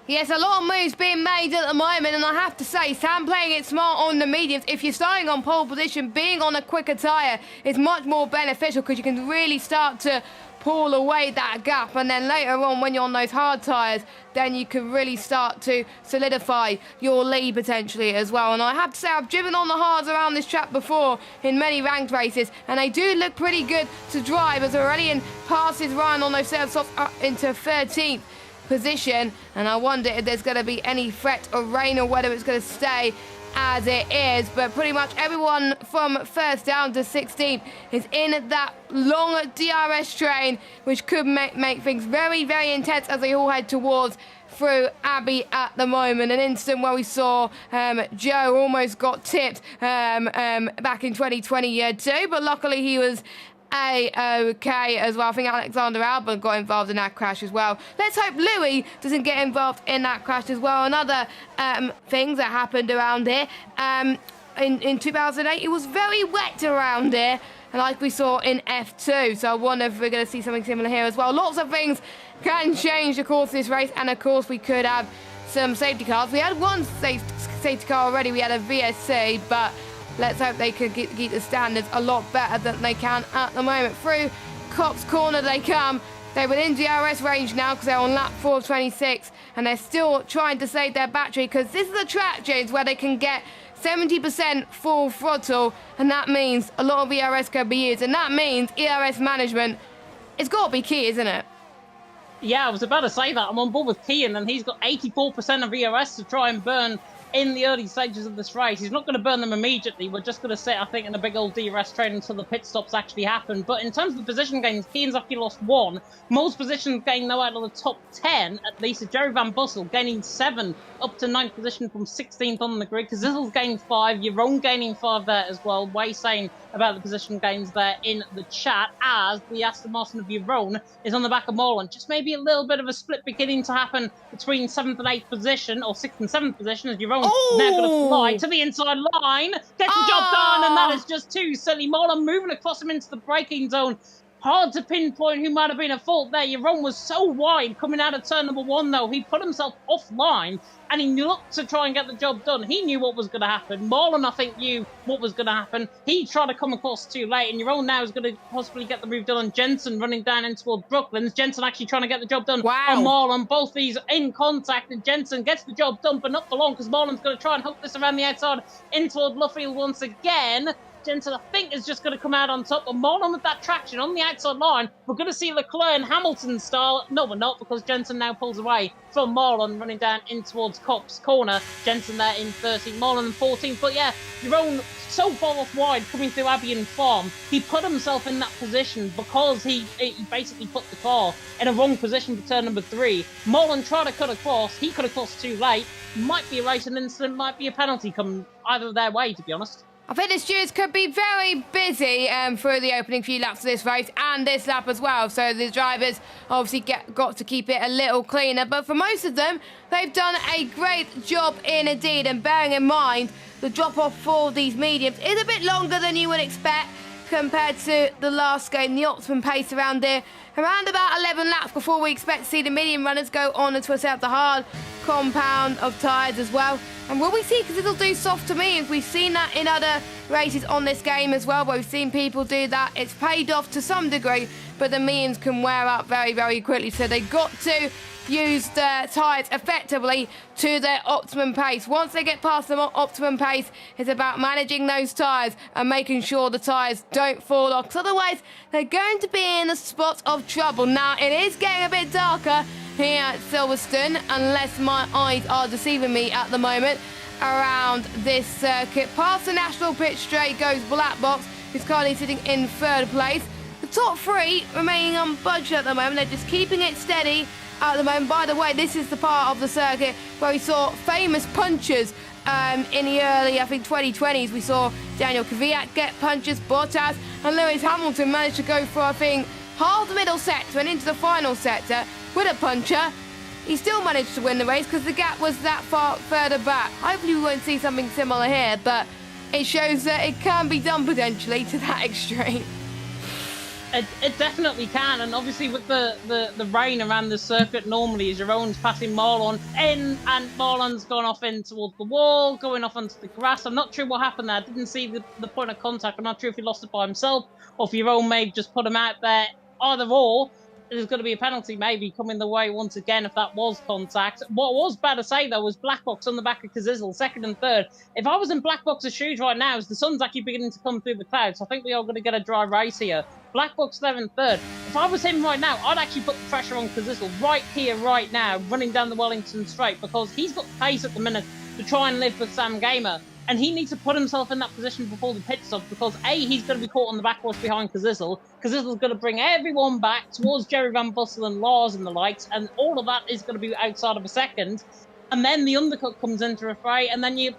Yes, a lot of moves being made at the moment, and I have to say, Sam playing it smart on the mediums. If you're starting on pole position, being on a quicker tyre is much more beneficial because you can really start to pull away that gap, and then later on when you're on those hard tyres, then you can really start to solidify your lead potentially as well. And I have to say, I've driven on the hards around this track before in many ranked races, and they do look pretty good to drive as Aurelian passes Ryan on those serve softs up into 13th position, and I wonder if there's going to be any threat of rain or whether it's going to stay as it is. But pretty much everyone from 1st down to 16th is in that long DRS train, which could make things very, very intense as they all head towards through Abbey at the moment. An instant where we saw Joe almost got tipped back in 2020 too, but luckily he was A-OK as well. I think Alexander Albon got involved in that crash as well. Let's hope Louis doesn't get involved in that crash as well. And other things that happened around here. In 2008, it was very wet around here, and like we saw in F2. So I wonder if we're going to see something similar here as well. Lots of things can change, of course, this race. And, of course, we could have some safety cars. We had one safety car already. We had a VSC, but let's hope they could keep the standards a lot better than they can at the moment. Through Cops Corner they come. They're within DRS range now because they're on lap 426. and they're still trying to save their battery, because this is a track, James, where they can get 70% full throttle, and that means a lot of ERS can be used, and that means ERS management, it's got to be key, isn't it? Yeah, I was about to say that. I'm on board with Kean, and he's got 84% of ERS to try and burn in the early stages of this race. He's not going to burn them immediately. We're just going to sit, I think, in a big old DRS train until the pit stops actually happen. But in terms of the position gains, Kean's actually lost 1. Most positions gained, though, out of the top 10, at least. Jerry Van Bussel gaining 7 up to 9th position from 16th on the grid. Kazizel's gained 5. Jeroen gaining 5 there as well. Way saying about the position gains there in the chat, as the Aston Martin of Jeroen is on the back of Moreland. Just maybe a little bit of a split beginning to happen between 7th and 8th position, or 6th and 7th position, as Jeroen now going to fly to the inside line, gets the job done, and that is just too silly. Moreland moving across him into the braking zone. Hard to pinpoint who might have been at fault there. Jeroen was so wide coming out of turn number 1, though. He put himself offline, and he looked to try and get the job done. He knew what was going to happen. Moreland, I think, knew what was going to happen. He tried to come across too late, and Jeroen now is going to possibly get the move done on Jensen running down in towards Brooklands. Jensen actually trying to get the job done on Moreland. Both these in contact, and Jensen gets the job done, but not for long, because Moreland's going to try and hook this around the outside in toward Luffield once again. Jensen, I think, is just going to come out on top. But Moreland with that traction on the outside line. We're going to see Leclerc and Hamilton style. No, we're not, because Jensen now pulls away from Moreland, running down in towards Copse Corner. Jensen there in 13th, Moreland in 14th. But yeah, Jeroen so far off wide coming through Albion Farm. He put himself in that position because he basically put the car in a wrong position for turn number 3. Moreland tried to cut across. He cut across too late. Might be a racing incident, might be a penalty coming either their way, to be honest. I think the stewards could be very busy through the opening few laps of this race and this lap as well. So the drivers obviously got to keep it a little cleaner. But for most of them, they've done a great job indeed. And bearing in mind, the drop-off for these mediums is a bit longer than you would expect compared to the last game. The optimum pace around here, around about 11 laps before we expect to see the medium runners go on and twist out the hard compound of tyres as well. And will we see, because it'll do soft to mediums? We've seen that in other races on this game as well, where we've seen people do that. It's paid off to some degree, but the mediums can wear up very, very quickly. So they've got to use their tyres effectively to their optimum pace. Once they get past the optimum pace, it's about managing those tyres and making sure the tyres don't fall off, because otherwise they're going to be in a spot of trouble. Now, it is getting a bit darker here at Silverstone, unless my eyes are deceiving me at the moment, around this circuit. Past the National Pit Straight goes Black Box, who's currently sitting in 3rd place. The top 3 remaining unbudged at the moment. They're just keeping it steady at the moment. By the way, this is the part of the circuit where we saw famous punchers in the early, I think, 2020s. We saw Daniel Kvyat get punches, Bottas and Lewis Hamilton managed to go for, I think, half the middle sector and into the final sector with a puncher. He still managed to win the race because the gap was that far further back. Hopefully we won't see something similar here, but it shows that it can be done potentially to that extreme. It definitely can, and obviously with the rain around the circuit normally, as Jeroen's passing Moreland in, and Moreland's gone off in towards the wall, going off onto the grass. I'm not sure what happened there. I didn't see the point of contact. I'm not sure if he lost it by himself or if Jeroen may have just put him out there. Either or, there's going to be a penalty maybe coming the way once again if that was contact. What was bad to say, though, was Black Box on the back of Kazizel, 2nd and 3rd. If I was in Black Box's shoes right now, as the sun's actually beginning to come through the clouds, I think we are going to get a dry race here. Black Box 7th, 3rd. If I was him right now, I'd actually put the pressure on Kazizel right here, right now, running down the Wellington Straight, because he's got pace at the minute to try and live with Sam Gamer. And he needs to put himself in that position before the pit stop, because A, he's going to be caught on the backwash behind Kazizel. Kazizel's going to bring everyone back towards Jerry Van Bussel and Lars and the likes, and all of that is going to be outside of a second. And then the undercut comes into a fray, and then you're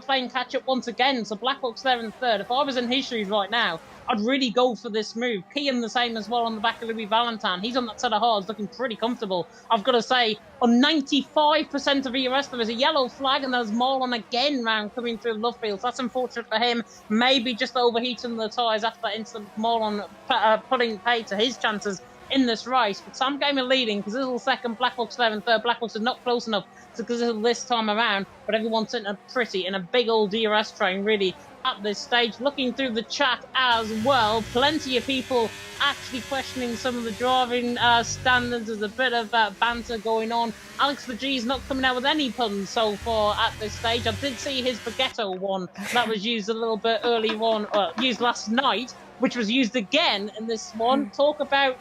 playing catch-up once again. So Black Box there in 3rd. If I was in his shoes right now, I'd really go for this move. Kean the same as well on the back of Louis Valentine. He's on that set of hards, looking pretty comfortable. I've got to say, on 95% of ERS, there is a yellow flag, and there's Moreland again round coming through Luffield. So that's unfortunate for him. Maybe just overheating the tyres after that incident. Moreland putting pay to his chances in this race. But Sam Gamer leading, Kazizel 2nd, Black Box 3rd, 3rd. Black Box is not close enough to Kazizel this time around, but everyone's sitting in a big old DRS train, really at this stage. Looking through the chat as well, plenty of people actually questioning some of the driving standards. There's a bit of banter going on. Alex the G's not coming out with any puns so far at this stage. I did see his Baguetto one that was used a little bit early on, used last night, which was used again in this one. Talk about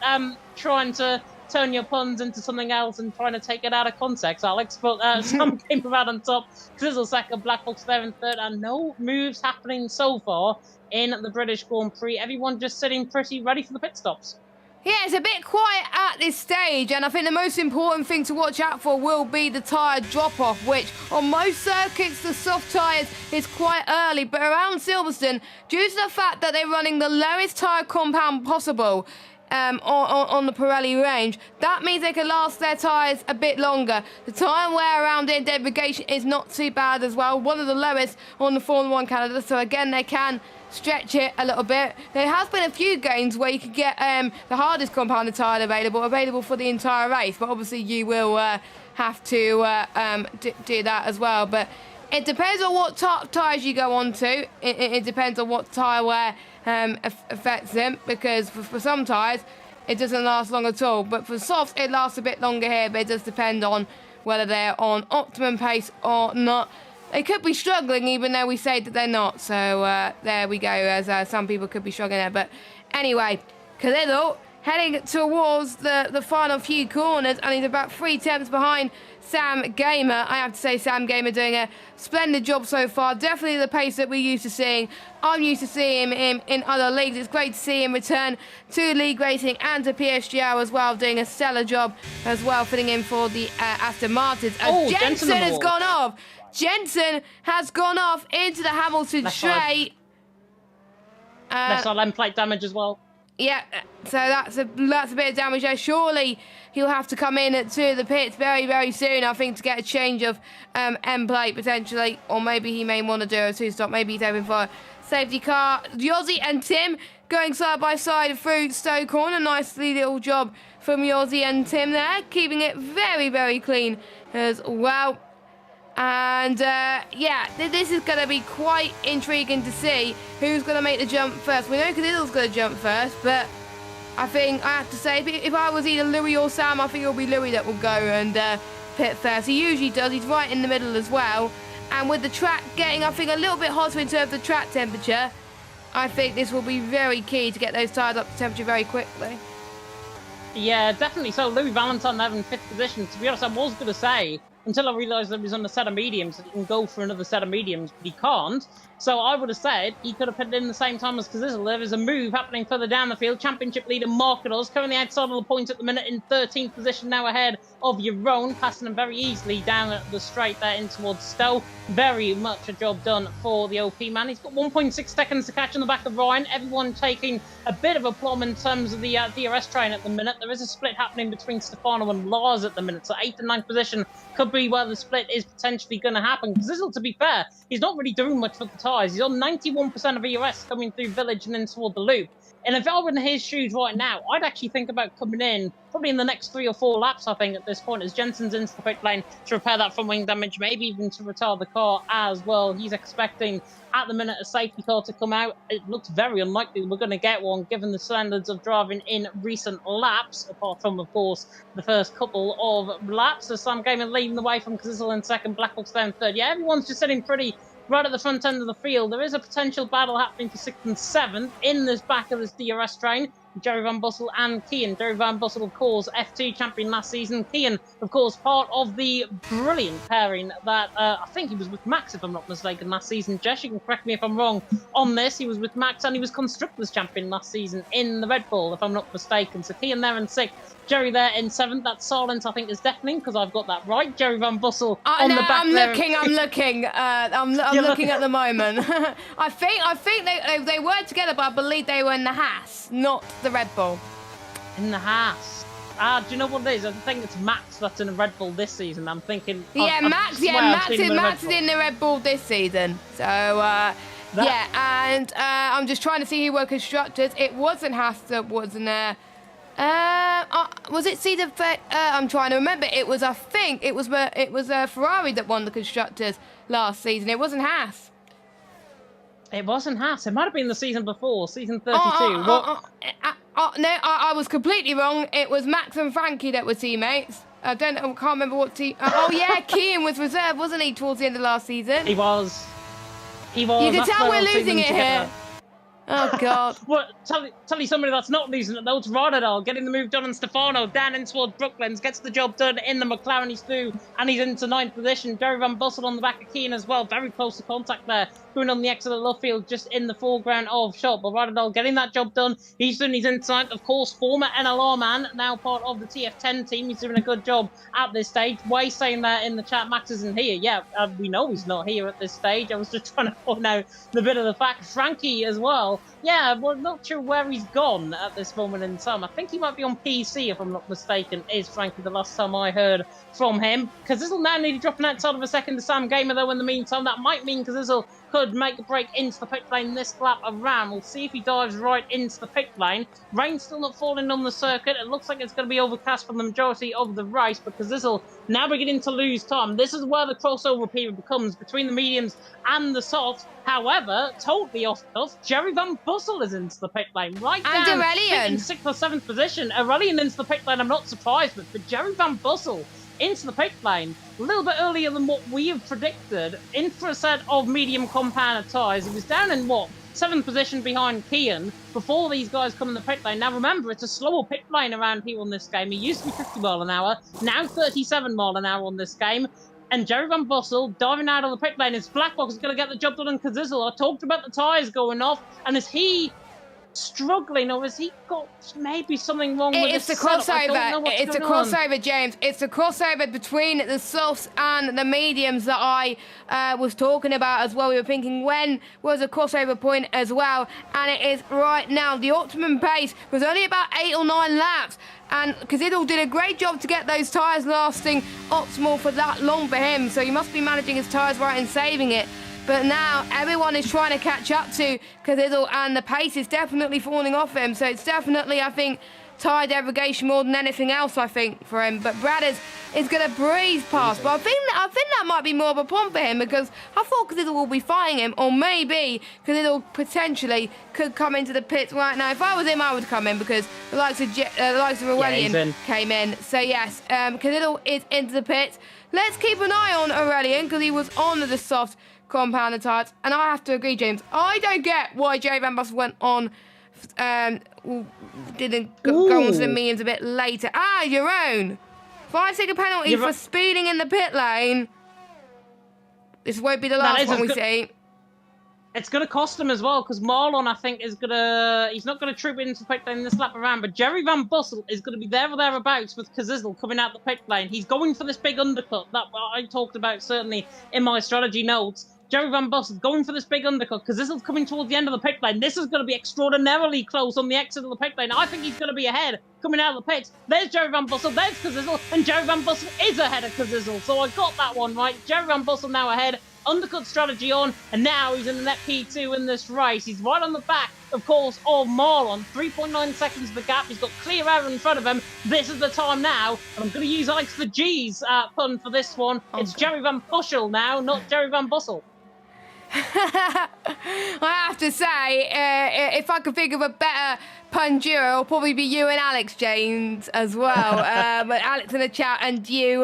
trying to turn your puns into something else and trying to take it out of context, Alex. But some came out on top. Sizzle second, Black Box there in third, and no moves happening so far in the British Grand Prix. Everyone just sitting pretty ready for the pit stops. Yeah, it's a bit quiet at this stage, and I think the most important thing to watch out for will be the tyre drop-off, which on most circuits, the soft tyres is quite early, but around Silverstone, due to the fact that they're running the lowest tyre compound possible, on the Pirelli range, that means they can last their tyres a bit longer. The tyre wear around in degradation is not too bad as well, one of the lowest on the Formula 1 calendar, so again they can stretch it a little bit. There has been a few games where you could get the hardest compounded tyre available for the entire race, but obviously you will have to do that as well. But it depends on what tyres you go on to. It depends on what tyre wear affects them, because for some tyres it doesn't last long at all, but for softs it lasts a bit longer here, but it does depend on whether they're on optimum pace or not. They could be struggling even though we say that they're not, so there we go, as some people could be struggling there. But anyway, Khalil heading towards the final few corners, and he's about 3 tenths behind Sam Gamer. I have to say, Sam Gamer doing a splendid job so far. Definitely the pace that we're used to seeing. I'm used to seeing him in other leagues. It's great to see him return to league racing and to PSGL as well, doing a stellar job as well, fitting in for the Aston Martins. Jensen has gone off. Jensen has gone off into the Hamilton straight. Left side end plate damage as well. Yeah, so that's a bit of damage there. Surely he'll have to come in to the pits very, very soon, I think, to get a change of end plate potentially. Or maybe he may want to do a 2-stop. Maybe he's hoping for a safety car. Yossi and Tim going side by side through Stowe Corner. Nicely little job from Yossi and Tim there, keeping it very, very clean as well. And yeah, this is going to be quite intriguing to see who's going to make the jump first. We know Cadill's going to jump first, but I think I have to say, if I was either Louis or Sam, I think it'll be Louis that will go and pit first. He usually does. He's right in the middle as well. And with the track getting, I think, a little bit hotter in terms of the track temperature, I think this will be very key to get those tyres up to temperature very quickly. Yeah, definitely. So Louis Valentine having 5th position. To be honest, I was going to say, until I realised that he was on a set of mediums, that he can go for another set of mediums, but he can't. So I would have said he could have put it in the same time as Kazizel. There's a move happening further down the field. Championship leader Markedos currently outside of the points at the minute in 13th position, now ahead of Yaron, passing them very easily down at the straight there in towards Stowe. Very much a job done for the OP man. He's got 1.6 seconds to catch on the back of Ryan. Everyone taking a bit of a plum in terms of the DRS train at the minute. There is a split happening between Stefano and Lars at the minute, so 8th and 9th position could be where the split is potentially going to happen. Kazizel, to be fair, he's not really doing much for the tyres. He's on 91% of ERS coming through Village and in toward the loop. And if I were in his shoes right now, I'd actually think about coming in probably in the next 3 or 4 laps, I think, at this point, as Jensen's into the pit lane to repair that front wing damage, maybe even to retire the car as well. He's expecting, at the minute, a safety car to come out. It looks very unlikely we're going to get one, given the standards of driving in recent laps, apart from, of course, the first couple of laps. As Sam Gaiman leading the way from Kazizel in second, Blackhawks down third. Yeah, everyone's just sitting pretty right at the front end of the field. There is a potential battle happening for 6th and 7th in this back of this DRS train. Jerry Van Bussel and Kian. Jerry Van Bussel, of course, F2 champion last season. Kian, of course, part of the brilliant pairing that I think he was with Max, if I'm not mistaken, last season. Jess, you can correct me if I'm wrong on this. He was with Max and he was Constructors champion last season in the Red Bull, if I'm not mistaken. So Kian there in 6th. Jerry there in 7th. That silence, I think, is deafening because I've got that right. Jerry Van Bussel on the back there. I'm looking at the moment. I think they were together, but I believe they were in the Haas, not the Red Bull. In the Haas. Do you know what it is? I think it's Max that's in the Red Bull this season. I'm thinking. Yeah, Max is in the Red Bull this season. So yeah, and I'm just trying to see who were constructors. It wasn't Haas that was in there. Was it Cedar? I'm trying to remember. I think it was Ferrari that won the constructors last season. It wasn't Haas. It wasn't Haas. It might have been the season before, season 32. No, I was completely wrong. It was Max and Frankie that were teammates. I can't remember what team. Oh yeah, Keane was reserved, wasn't he, towards the end of last season? He was. You can That's tell why we're I'm seeing losing them it together. here. Oh God. Well, tell you somebody that's not losing it though. It's Rodadal getting the move done on Stefano down in towards Brooklands, gets the job done in the McLaren. He's through and he's into 9th position. Jerry Van Bussel on the back of Keane as well, very close to contact there. Going on the exit of the love field, just in the foreground of shot. But Rodadal getting that job done. He's inside, of course, former NLR man, now part of the TF10 team. He's doing a good job at this stage. Way saying that in the chat, Max isn't here. Yeah, we know he's not here at this stage. I was just trying to point out the bit of the fact. Frankie as well. Yeah, well, not sure where he's gone at this moment in time. I think he might be on PC, if I'm not mistaken, is Frankie the last time I heard from him. Kazizel now nearly dropping outside of a second to Sam Gamer, though, in the meantime. That might mean Kazizel could make a break into the pit lane this lap around. We'll see if he dives right into the pit lane. Rain's still not falling on the circuit. It looks like it's going to be overcast for the majority of the race, but Kazizel now beginning to lose time. This is where the crossover period becomes between the mediums and the softs. However, totally off stuff, Jerry Van Bussel is into the pit lane. Right And down Aurelian. in 6th or 7th position. Aurelian into the pit lane, I'm not surprised, but Jerry Van Bussel into the pit lane a little bit earlier than what we have predicted. In for a set of medium compound tyres. He was down in, 7th position behind Kian before these guys come in the pit lane. Now remember, it's a slower pit lane around here on this game. He used to be 50 mile an hour, now 37 mile an hour on this game. And Jerry Van Bussel diving out of the pit lane. His black box is going to get the job done on Kazizel. I talked about the tyres going off, and is he struggling, or has he got maybe something wrong with It's his the setup? I don't know crossover. what's It's a going on. crossover, James. It's the crossover between the softs and the mediums that I was talking about as well. We were thinking when was a crossover point as well, and it is right now. The optimum pace was only about 8 or 9 laps, and Kazizel did a great job to get those tyres lasting optimal for that long for him. So he must be managing his tyres right and saving it. But now everyone is trying to catch up to Kazizel, and the pace is definitely falling off him. So it's definitely, I think, tyre degradation more than anything else, I think, for him. But Brad is going to breeze past. But I think that might be more of a problem for him, because I thought Kazizel will be fighting him, or maybe Kazizel potentially could come into the pits right now. If I was him, I would come in, because the likes of Aurelian came in. So yes, Kazizel is into the pits. Let's keep an eye on Aurelian, because he was on the soft compounded tyres, and I have to agree, James. I don't get why Jerry Van Bussel went on, didn't go on to the mediums a bit later. Your own 5-second penalty for speeding in the pit lane. This won't be the last one we see. It's going to cost him as well, because Marlon, I think, he's not going to troop into the pit lane this lap around, but Jerry Van Bussel is going to be there or thereabouts with Kazizel coming out the pit lane. He's going for this big undercut that I talked about, certainly, in my strategy notes. Jerry Van Bussel going for this big undercut. Kazizel's coming towards the end of the pit lane. This is going to be extraordinarily close on the exit of the pit lane. I think he's going to be ahead coming out of the pits. There's Jerry Van Bussel, there's Kazizel, and Jerry Van Bussel is ahead of Kazizel. So I got that one right. Jerry Van Bussel now ahead. Undercut strategy on, and now he's in the net P2 in this race. He's right on the back, of course, of Marlon. 3.9 seconds the gap. He's got clear air in front of him. This is the time now, and I'm going to use Alex the G's pun for this one. It's Jerry Van Bussel now, not Jerry Van Bussel. I have to say, if I could think of a better pun duo, it'll probably be you and Alex, James, as well. But Alex in the chat and you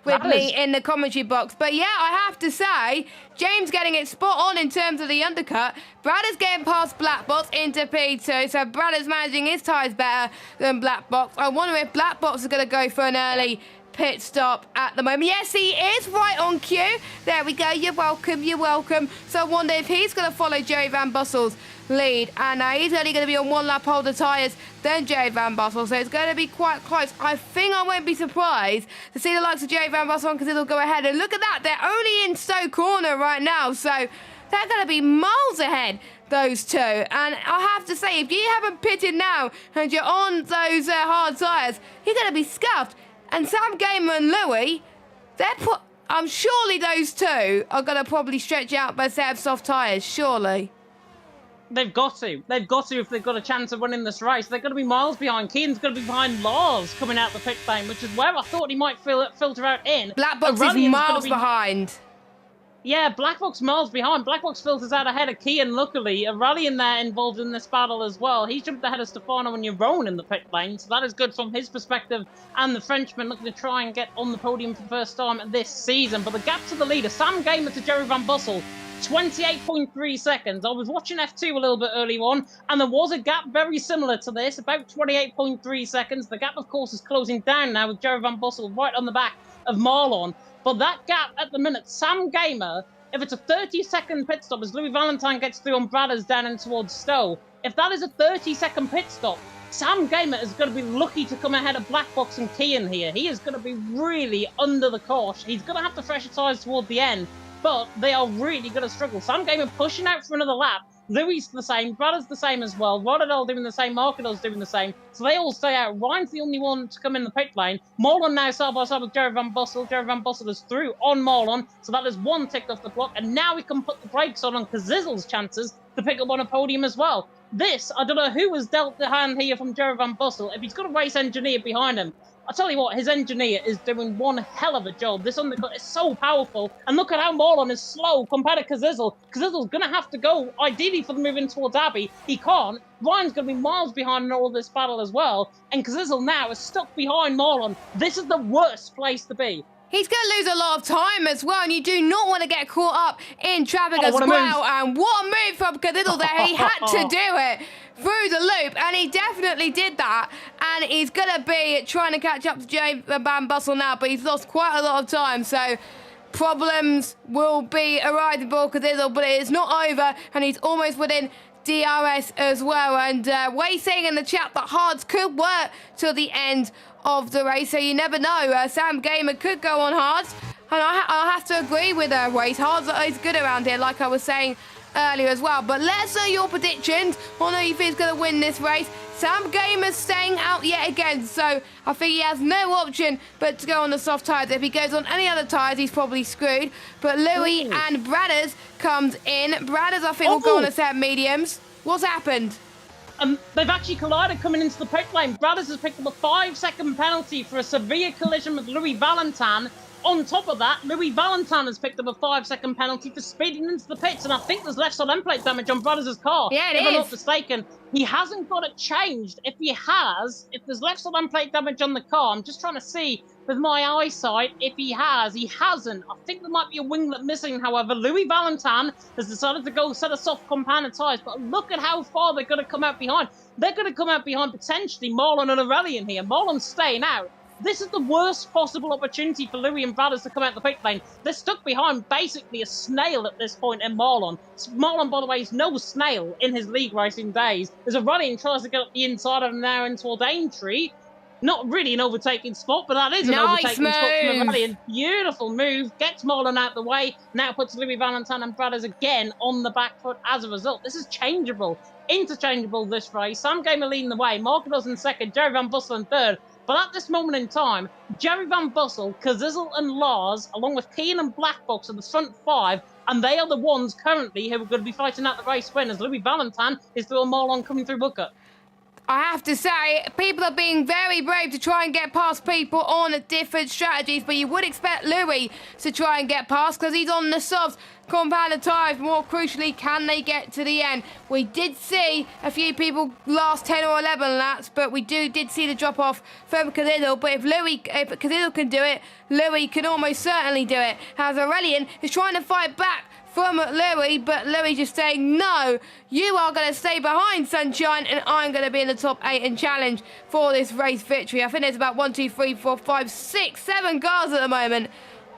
with me in the commentary box. But yeah, I have to say, James getting it spot on in terms of the undercut. Brad is getting past Black Box into P2, so Brad is managing his tyres better than Black Box. I wonder if Black Box is going to go for an early pit stop at the moment. Yes, he is right on cue. There we go. You're welcome. You're welcome. So I wonder if he's going to follow Jerry Van Bussel's lead. And he's only going to be on 1 lap older tyres than Jerry Van Bussel. So it's going to be quite close. I think I won't be surprised to see the likes of Jerry Van Bussel, because it'll go ahead. And look at that. They're only in Stowe Corner right now. So they're going to be miles ahead, those two. And I have to say, if you haven't pitted now and you're on those hard tyres, you're going to be scuffed. And Sam Gamer and Louis, surely those two are going to probably stretch out by a set of soft tyres, surely. They've got to. They've got to if they've got a chance of winning this race. They're going to be miles behind. Keane's going to be behind Lars coming out the pit lane, which is where I thought he might filter out in. Black Box is miles behind. Yeah, Black Box miles behind. Black Box filters out ahead of Kian, luckily. A rally in there involved in this battle as well. He's jumped ahead of Stefano and Yaron in the pit lane, so that is good from his perspective. And the Frenchman looking to try and get on the podium for the first time this season. But the gap to the leader, Sam Gamer to Jerry Van Bussel, 28.3 seconds. I was watching F2 a little bit earlier on, and there was a gap very similar to this, about 28.3 seconds. The gap, of course, is closing down now with Jerry Van Bussel right on the back of Marlon. But that gap at the minute, Sam Gamer, if it's a 30-second pit stop as Louis Valentine gets through on Bradders down in towards Stowe, if that is a 30-second pit stop, Sam Gamer is going to be lucky to come ahead of Black Box and Kian here. He is going to be really under the cosh. He's going to have to fresh his tyres toward the end, but they are really going to struggle. Sam Gamer pushing out for another lap. Louis the same, Bradders the same as well, Rotterdam doing the same, Markador's doing the same, so they all stay out. Ryan's the only one to come in the pit lane. Marlon now side by side with Jerry Van Bussel. Jerry Van Bussel is through on Marlon, so that is one ticked off the block, and now we can put the brakes on Kazizel's chances to pick up on a podium as well. This, I don't know who was dealt the hand here from Jerry Van Bussel. If he's got a race engineer behind him, I'll tell you what, his engineer is doing one hell of a job. This undercut is so powerful. And look at how Marlon is slow compared to Kazizel. Kazizel's going to have to go, ideally, for the move in towards Abbey. He can't. Ryan's going to be miles behind in all this battle as well. And Kazizel now is stuck behind Marlon. This is the worst place to be. He's going to lose a lot of time as well, and you do not want to get caught up in traffic as well. Move. And what a move from Kazizel there. He had to do it through the loop, and he definitely did that. And he's going to be trying to catch up to Jay Van Bussel now, but he's lost quite a lot of time. So problems will be arising for Kazizel, but it is not over, and he's almost within DRS as well. And Way saying in the chat that hards could work till the end of the race, so you never know. Sam Gamer could go on hards, and I'll have to agree with Waze. Hards is good around here, like I was saying earlier as well. But let's know your predictions on who you think is going to win this race. Sam Gamer's staying out yet again, so I think he has no option but to go on the soft tyres. If he goes on any other tyres, he's probably screwed. But Louis and Bradders comes in. Bradders, I think, will go on a set of mediums. What's happened? They've actually collided coming into the pit lane. Bradders has picked up a 5-second penalty for a severe collision with Louis Valentine. On top of that, Louis Valentine has picked up a 5-second penalty for speeding into the pits, and I think there's left side end plate damage on Bradders' car. Yeah, it is. If I'm not mistaken. He hasn't got it changed. If he has, if there's left side end plate damage on the car, I'm just trying to see with my eyesight if he has. He hasn't. I think there might be a winglet missing, however. Louis Valentine has decided to go set a soft compound of tyres, but look at how far they're going to come out behind. They're going to come out behind potentially Marlon and Aureli in here. Marlon's staying out. This is the worst possible opportunity for Louis and Bradders to come out the pit lane. They're stuck behind basically a snail at this point in Marlon. Marlon, by the way, is no snail in his league racing days. There's a rally and tries to get up the inside of him now in toward Aintree. Not really an overtaking spot, but that is an overtaking spot from Aureli. Beautiful move. Gets Marlon out the way. Now puts Louis Valentine and Bradders again on the back foot as a result. This is changeable. Interchangeable, this race. Sam Gamer leading the way. Markador's in second. Jerry Van Bussel in third. But at this moment in time, Jerry Van Bussel, Kazizel and Lars, along with Keane and Blackbox are the front 5, and they are the ones currently who are going to be fighting out the race win as Louis Valentine is through a Marlon coming through Booker. I have to say, people are being very brave to try and get past people on different strategies, but you would expect Louis to try and get past because he's on the softs. Compounded tyres, more crucially, can they get to the end? We did see a few people last 10 or 11 laps, but we did see the drop off from Kazizel. But if Kazizel can do it, Louis can almost certainly do it. As Aurelian is trying to fight back from Louis, but Louis just saying, no, you are going to stay behind, Sunshine, and I'm going to be in the top 8 and challenge for this race victory. I think there's about 1, 2, 3, 4, 5, 6, 7 cars at the moment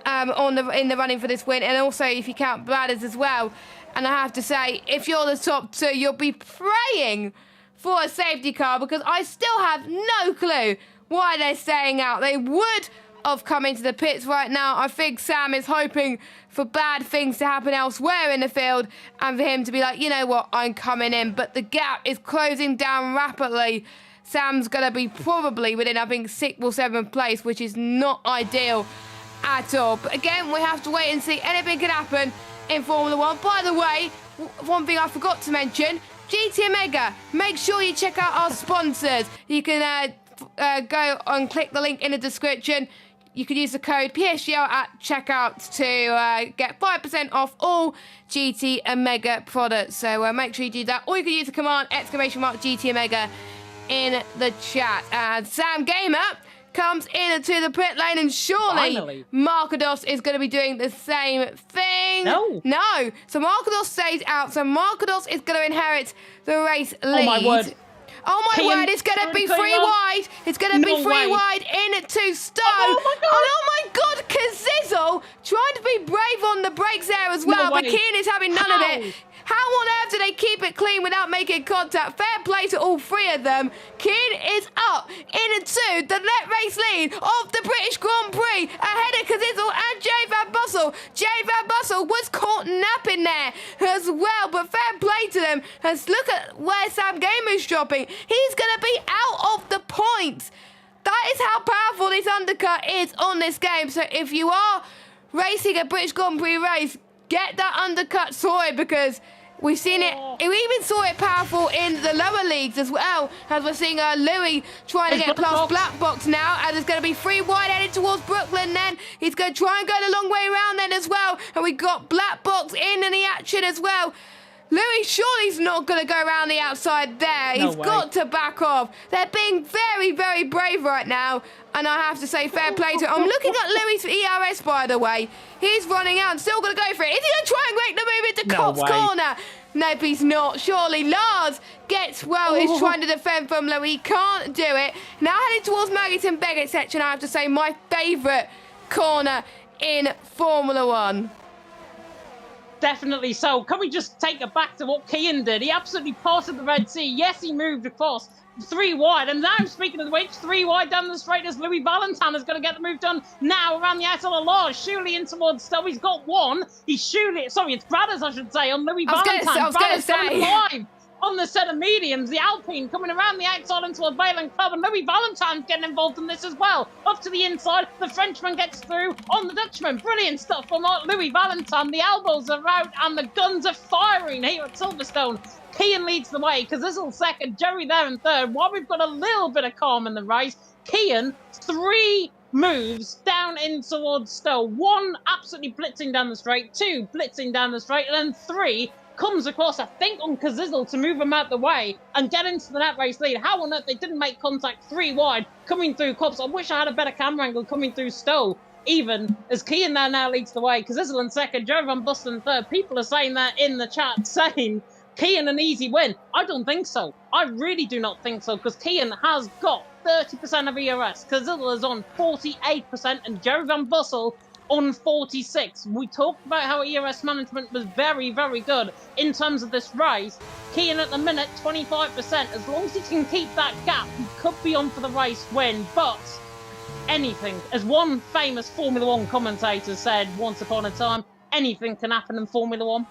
in the running for this win, and also if you count Bradders as well. And I have to say, if you're the top 2, you'll be praying for a safety car, because I still have no clue why they're staying out. They would have come into the pits right now. I think Sam is hoping for bad things to happen elsewhere in the field and for him to be like, you know what, I'm coming in. But the gap is closing down rapidly. Sam's going to be probably within, I think, 6th or 7th place, which is not ideal at all. But again, we have to wait and see. Anything could happen in Formula 1. By the way, one thing I forgot to mention, GT Omega, make sure you check out our sponsors. You can go and click the link in the description. you can use the code PSGL at checkout to get 5% off all GT Omega products. So make sure you do that. Or you can use the command !GT Omega in the chat. And Sam Gamer comes into the pit lane, and surely Finally. Markados is going to be doing the same thing. No. So Markados stays out. So Markados is going to inherit the race lead. Oh my word. Oh my Kian word, it's going to be through the three corner. wide. It's going to be No three way. wide into Stowe. Oh my God. And oh my God, Kazizzle trying to be brave on the brakes there as well, but way. Kian is having none of it. How on earth do they keep it clean without making contact? Fair play to all three of them. Kian is up into the net race lead of the British Grand Prix, ahead of Kazizzle and Jay Van Bussel. Jay Van Bussel was caught napping there as well, but fair play to them. Let's look at where Sam Gamer's dropping. He's going to be out of the points. That is how powerful this undercut is on this game. So if you are racing a British Grand Prix race, get that undercut sorted, because we've seen it. We even saw it powerful in the lower leagues as well, as we're seeing Louis trying to get past Black Box now, as it's going to be three wide headed towards Brooklyn. Then he's going to try and go the long way around then as well, and we got Black Box in the action as well. Louis surely's not going to go around the outside there. He's got to back off. They're being very, very brave right now. And I have to say, fair play to him. I'm looking at Louis for ERS, by the way. He's running out and still going to go for it. Is he going to try and make the move into Cops corner? Nope, he's not. Surely Lars gets, is trying to defend from Louis. He can't do it. Now heading towards Maggeton Beggett section, I have to say, my favourite corner in Formula One. Definitely so. Can we just take it back to what Kian did? He absolutely parted the Red Sea. Yes, he moved across three wide. And now, speaking of the which, three wide down the straight as Louis Valentine is going to get the move done now around the outside of Lars. Surely in towards Stowe. He's got one. He's surely, sorry, it's Bradders, I should say, on Louis Valentine. I was going to say. Live on the set of mediums, the Alpine coming around the outside into a Valen Club, and Louis Valentine's getting involved in this as well. Up to the inside, the Frenchman gets through on the Dutchman. Brilliant stuff from Louis Valentine. The elbows are out and the guns are firing here at Silverstone. Kian leads the way, Kazizzle second, Jerry there in third. While we've got a little bit of calm in the race, Kian, three moves down in towards Stowe. One, absolutely blitzing down the straight. Two, blitzing down the straight. And then three, comes across, I think, on Kazizzle to move him out the way and get into the net race lead. How on earth they didn't make contact three wide coming through Cops? I wish I had a better camera angle coming through Stowe. Even as Kian now leads the way. Kazizzle in second, Joe Van Bussel in third. People are saying that in the chat, saying Kian an easy win. I don't think so. I really do not think so, because Kian has got 30% of ERS. Kazizzle is on 48% and Joe Van Bussel on 46. We talked about how ERS management was very, very good in terms of this race. Kian at the minute, 25%. As long as he can keep that gap, he could be on for the race win. But anything, as one famous Formula One commentator said once upon a time, anything can happen in Formula One.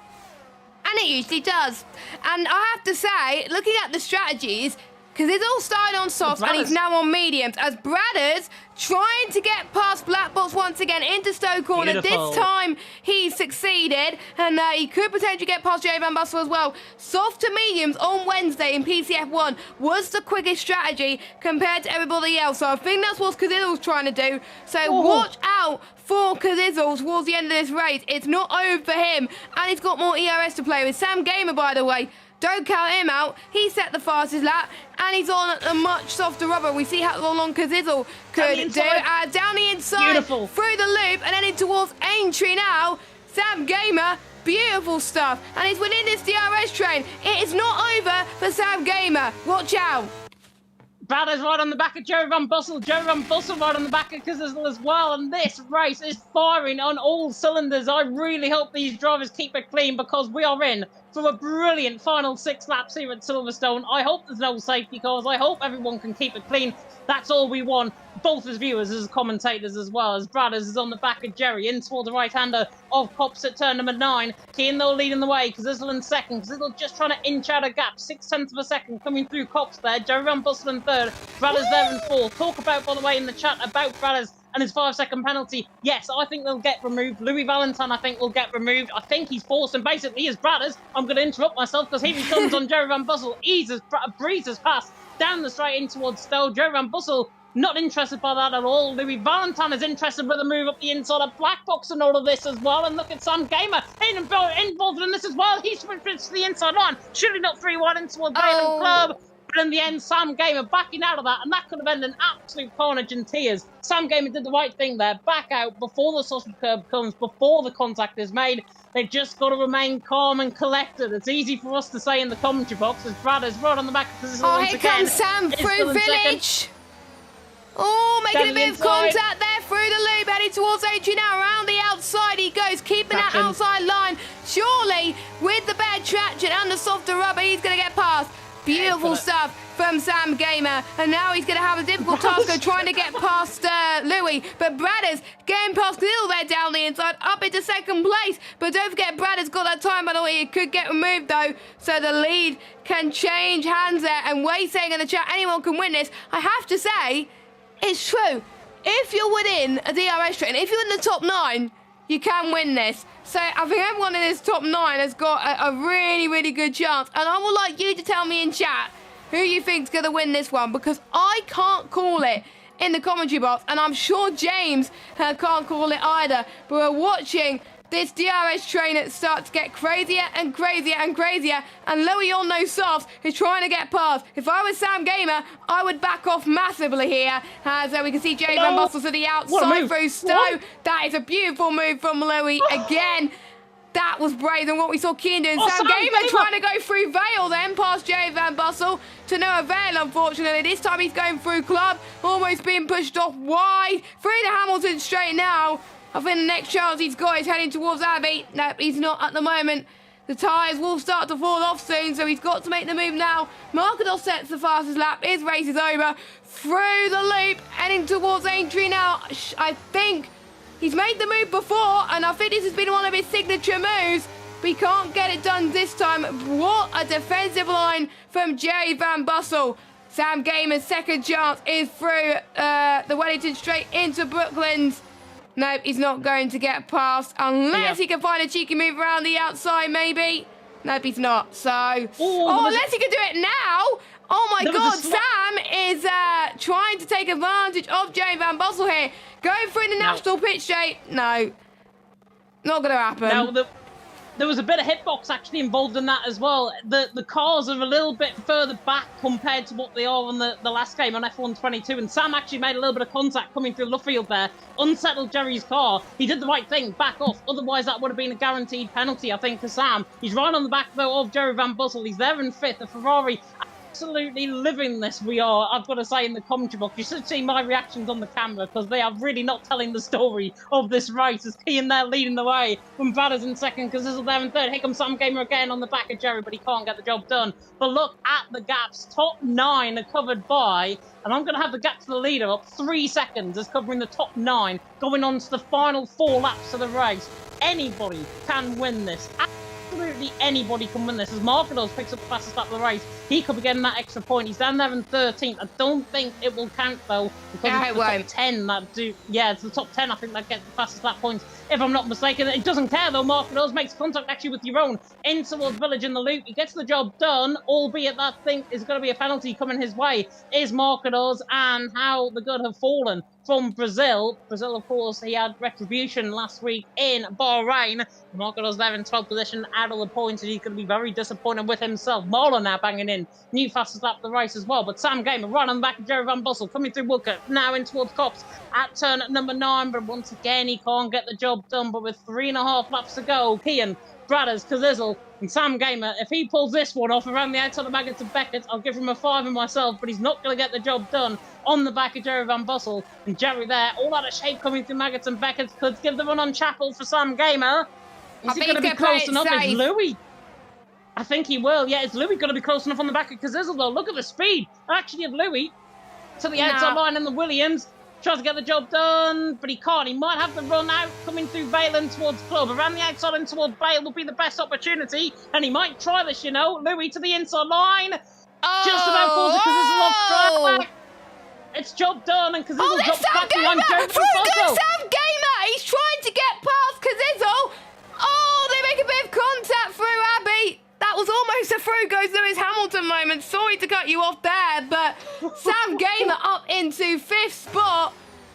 And it usually does. And I have to say, looking at the strategies, because it's all started on soft and he's now on mediums, as Bradders trying to get past Black Box once again into Stowe corner. Beautiful. This time he succeeded, and he could potentially get past Jay Van Bussel as well. Soft to mediums on Wednesday in PCF1 was the quickest strategy compared to everybody else. So I think that's what Kazizzle's trying to do. So watch out for Kazizzle towards the end of this race. It's not over for him, and he's got more ERS to play with. Sam Gamer, by the way, don't count him out. He set the fastest lap, and he's on a much softer rubber. We see how long Kazizzle could do. Down the inside, Beautiful. through the loop, and then in towards Aintree now. Sam Gamer, beautiful stuff. And he's within this DRS train. It is not over for Sam Gamer. Watch out. Bradders right on the back of Joe Van Bussel. Joe Van Bussel right on the back of Kazizzle as well. And this race is firing on all cylinders. I really hope these drivers keep it clean, because we are in for a brilliant final 6 laps here at Silverstone. I hope there's no safety cars. I hope everyone can keep it clean. That's all we want, both as viewers, as commentators as well. As Bradders is on the back of Jerry, in toward the right-hander of Cops at turn number 9. Kian though leading the way, Kazizzle in second. Kazizzle just trying to inch out a gap, 0.6 of a second coming through Cops there. Jerry Van Bussel in third, Bradders there in fourth. Talk about, by the way, in the chat about Bradders and his 5-second penalty. Yes, I think they'll get removed. Louis Valentine, I think, will get removed. I think he's forced, and basically, as Bradders, I'm going to interrupt myself, because here he comes on Jerry Van Bussel. Breezes past down the straight in towards Stowe. Joe Van Bussel not interested by that at all. Louis Valentine is interested with a move up the inside of Black Box and all of this as well. And look at Sam Gamer involved in this as well. He's switched to the inside line, shooting up 3-1 into a Balen Club. But in the end, Sam Gamer backing out of that, and that could have ended in absolute carnage and tears. Sam Gamer did the right thing there, back out before the sausage curb comes, before the contact is made. They've just got to remain calm and collected. It's easy for us to say in the commentary box as Brad is right on the back of this once here again. comes Sam through Village. Oh, making a bit of contact there through the loop, heading towards Adrian now. Around the outside he goes, keeping that outside line. Surely, with the better traction and the softer rubber, he's going to get past. Beautiful stuff from Sam Gamer. And now he's going to have a difficult task of trying to get past Louis. But Bradders getting past Khalil there down the inside, up into second place. But don't forget, Bradders got that time, by the way. It could get removed, though. So the lead can change hands there. And Way saying in the chat, anyone can win this. I have to say, it's true. If you're within a DRS train, if you're in the top 9, you can win this. So I think everyone in this top 9 has got a really, really good chance. And I would like you to tell me in chat who you think's going to win this one, because I can't call it in the commentary box, and I'm sure James can't call it either. But we're watching this DRS train start to get crazier and crazier and crazier, and Louis on no softs is trying to get past. If I was Sam Gamer, I would back off massively here, as we can see Jay Van Bossel to the outside through Stowe. That is a beautiful move from Louis again. That was brave than what we saw Keane doing. Sam Gamer trying to go through Vale then, past Jay Van Bossel to no avail, unfortunately. This time he's going through Club, almost being pushed off wide. Through the Hamilton straight now. I think the next chance he's got is heading towards Abbey. No, he's not at the moment. The tyres will start to fall off soon, so he's got to make the move now. Marcador sets the fastest lap. His race is over. Through the loop, heading towards Aintree now. I think he's made the move before, and I think this has been one of his signature moves. But he can't get it done this time. What a defensive line from Jerry Van Bossel. Sam Gamer's second chance is through the Wellington straight into Brooklands. Nope, he's not going to get past unless he can find a cheeky move around the outside, maybe. Nope, he's not. So, unless he can do it now. Oh my God, Sam is trying to take advantage of Jay Van Bossel here. Going through the national pitch straight. No, not going to happen. Now, there was a bit of hitbox actually involved in that as well. The cars are a little bit further back compared to what they are on the last game on F122, and Sam actually made a little bit of contact coming through Luffield there, unsettled Jerry's car. He did the right thing, back off, otherwise that would have been a guaranteed penalty, I think, for Sam. He's right on the back, though, of Jerry Van Bossel. He's there in 5th, the Ferrari. Absolutely living this, we are, I've got to say, in the commentary box. You should see my reactions on the camera, because they are really not telling the story of this race, as Keane there leading the way from Bradders in 2nd, because this is there in 3rd. Here comes Sam Gamer again on the back of Jerry, but he can't get the job done. But look at the gaps. Top 9 are covered by, and I'm going to have the gap to the leader up 3 seconds as covering the top 9, going on to the final 4 laps of the race. Anybody can win this. Absolutely anybody can win this. As Marcador picks up the fastest lap of the race, he could be getting that extra point. He's down there in 13th. I don't think it will count, though, because it's the top 10 that do. Yeah, it's the top 10, I think, that get the fastest lap points, if I'm not mistaken. It doesn't care, though. Marcador makes contact actually with your own in towards Village in the loop. He gets the job done, albeit that thing is going to be a penalty coming his way. Is Marcador's, and how the good have fallen from Brazil. Brazil, of course, he had retribution last week in Bahrain. Marcador's there in 12th position, out of the points, and he's going to be very disappointed with himself. Marlon now banging in new fastest lap of the race as well. But Sam Gamer right on the back of Jerry Van Bossel, coming through Woodcote, now in towards Cops at turn number 9. But once again, he can't get the job done. But with 3.5 laps to go, Kian, Bradders, Kazizzle, and Sam Gamer, if he pulls this one off around the outside of Maggots and Beckett, I'll give him a 5 in myself, but he's not going to get the job done on the back of Jerry Van Bossel. And Jerry there, all out of shape coming through Maggots and Beckett, could give the run on Chapel for Sam Gamer. Is he going to be close enough? Is Louis? I think he will. Yeah, is Louis going to be close enough on the back of Kazizzle, though? Look at the speed, actually, of Louis to the outside line in the Williams. Tries to get the job done, but he can't. He might have the run out coming through Valen towards Club. Around the outside and towards Bale will be the best opportunity, and he might try this, you know. Louis to the inside line. Just about falls because there's a lot of track. It's job done, and Kazizzle drops back behind Jerry Van Bossel. Sam Gamer! He's trying to get past Kazizzle. Oh, they make a bit of contact through Abbey. That that was almost a through goes Lewis Hamilton moment. Sorry to cut you off there, but Sam Gamer up into 5th spot,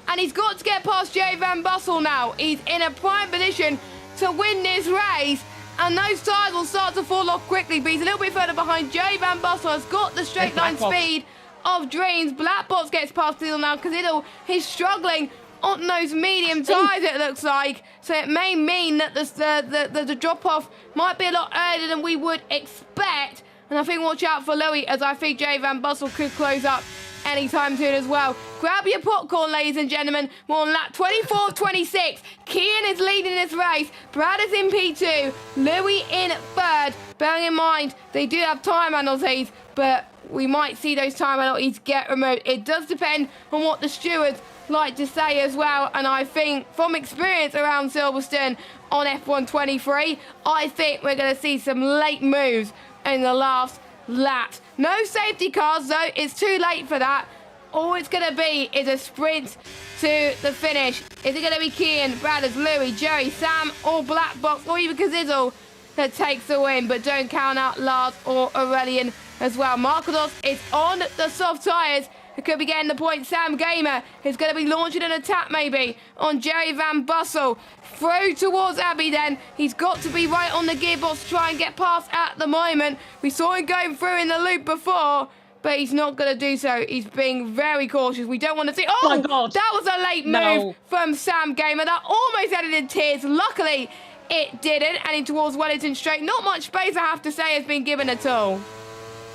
and he's got to get past Jerry Van Bussel now. He's in a prime position to win this race, and those tyres will start to fall off quickly, but he's a little bit further behind. Jerry Van Bussel has got the straight line speed of dreams. Black Box gets past Cazzizzle now. Cazzizzle is struggling on those medium tyres, it looks like, so it may mean that the drop-off might be a lot earlier than we would expect, and I think watch out for Louis, as I think Jerry Van Bussel could close up anytime soon as well. Grab your popcorn, ladies and gentlemen. We're on lap 24 of 26. Kian is leading this race. Brad is in P2. Louis in 3rd. Bearing in mind, they do have time penalties, but we might see those time penalties get removed. It does depend on what the stewards like to say as well, and I think from experience around Silverstone on F123, I think we're going to see some late moves in the last lap. No safety cars though, it's too late for that. All it's going to be is a sprint to the finish. Is it going to be Kian, Bradders, Louis, Jerry, Sam, or Black Box, or even Cazzizzle that takes the win? But don't count out Lars or Aurelian as well. Marcos is on the soft tyres. It could be getting the point. Sam Gamer is going to be launching an attack maybe on Jerry Van Bussel. Through towards Abby then. He's got to be right on the gearbox to try and get past at the moment. We saw him going through in the loop before, but he's not going to do so. He's being very cautious. We don't want to see... Oh, my God. That was a late move from Sam Gamer. That almost ended in tears. Luckily, it didn't. And in towards Wellington Straight. Not much space, I have to say, has been given at all.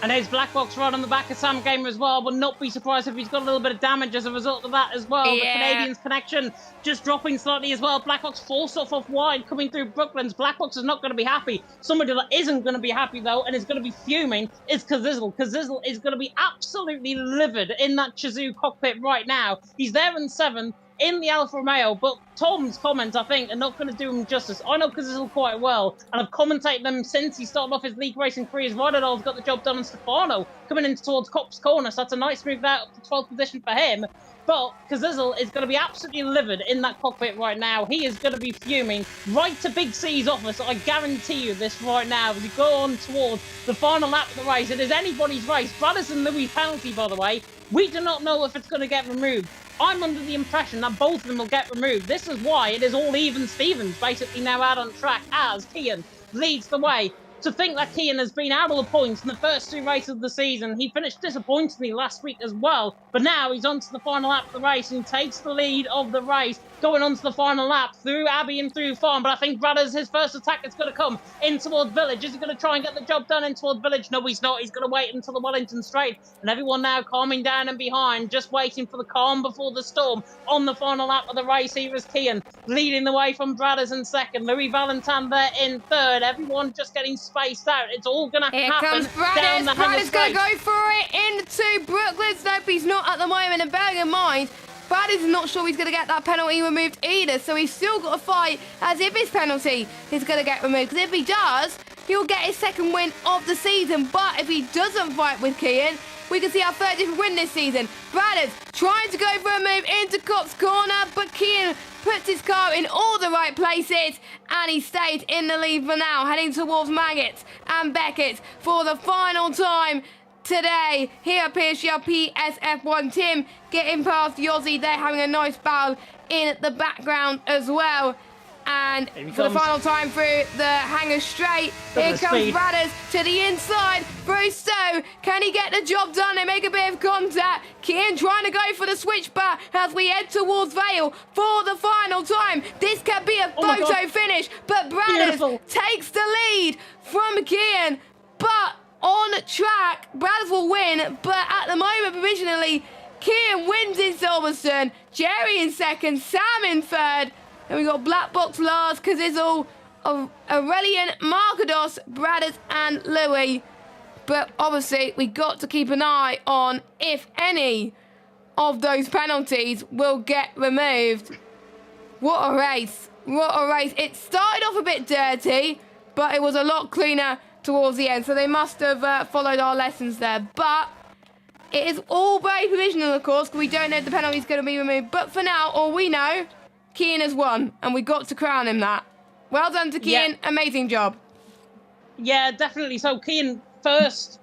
And there's Black Box right on the back of Sam Gamer as well. Would not be surprised if he's got a little bit of damage as a result of that as well. Yeah. The Canadians connection just dropping slightly as well. Black Box forced off wide coming through Brooklands. Black Box is not going to be happy. Somebody that isn't going to be happy though and is going to be fuming is Cazzizzle. Cazzizzle is going to be absolutely livid in that Chazoo cockpit right now. He's there in 7th. In the Alfa Romeo, but Tom's comments, I think, are not going to do him justice. I know Cazzizzle quite well, and I've commentated them since he started off his league racing career. Rodadol's got the job done on Stefano, coming in towards Cop's corner, so that's a nice move there up to 12th position for him. But Cazzizzle is going to be absolutely livid in that cockpit right now. He is going to be fuming right to Big C's office. I guarantee you this right now. As we go on towards the final lap of the race, it is anybody's race. Brothers and Louis penalty, by the way. We do not know if it's going to get removed. I'm under the impression that both of them will get removed. This is why it is all even Stevens basically now out on track as Kian leads the way. To think that Kian has been out of the points in the first 2 races of the season. He finished disappointingly last week as well, but now he's on to the final lap of the race and takes the lead of the race, going on to the final lap through Abbey and through Farm. But I think Bradders, his first attack is going to come in towards Village. Is he going to try and get the job done in towards Village? No, he's not. He's going to wait until the Wellington Straight, and everyone now calming down and behind, just waiting for the calm before the storm. On the final lap of the race, here is Kian leading the way from Bradders in 2nd. Louis Valentin there in 3rd. Everyone just getting spaced out. It's all going to happen down the Bradders going to go for it into Brooklands. Nope, he's not at the moment. And bearing in mind, Bradders is not sure he's going to get that penalty removed either. So he's still got to fight as if his penalty is going to get removed. Because if he does, he'll get his 2nd win of the season. But if he doesn't fight with Kian, we can see our 3rd different win this season. Bradders trying to go for a move into Cop's corner, but Kian puts his car in all the right places, and he stays in the lead for now, heading towards Maggots and Beckett for the final time today here at PSGL PSF1. Tim getting past Yossi. They're having a nice battle in the background as well. And for the final time through the hangar straight, here comes Bradders to the inside through Stowe. Can he get the job done? They make a bit of contact. Kian trying to go for the switchback as we head towards Vale for the final time. This can be a photo finish, but Bradders takes the lead from Kian. But on track, Bradders will win, but at the moment, provisionally, Kian wins in Silverstone, Jerry in 2nd, Sam in 3rd. And we got Black Box, Lars, Cazzizzle, Aurelian, Marcados, Bradders, and Louis. But obviously, we got to keep an eye on if any of those penalties will get removed. What a race. What a race. It started off a bit dirty, but it was a lot cleaner towards the end. So they must have followed our lessons there. But it is all very provisional, of course, because we don't know if the penalty is going to be removed. But for now, all we know, Kian has won, and we got to crown him that. Well done to Kian. Amazing job. Yeah, definitely. So Kian first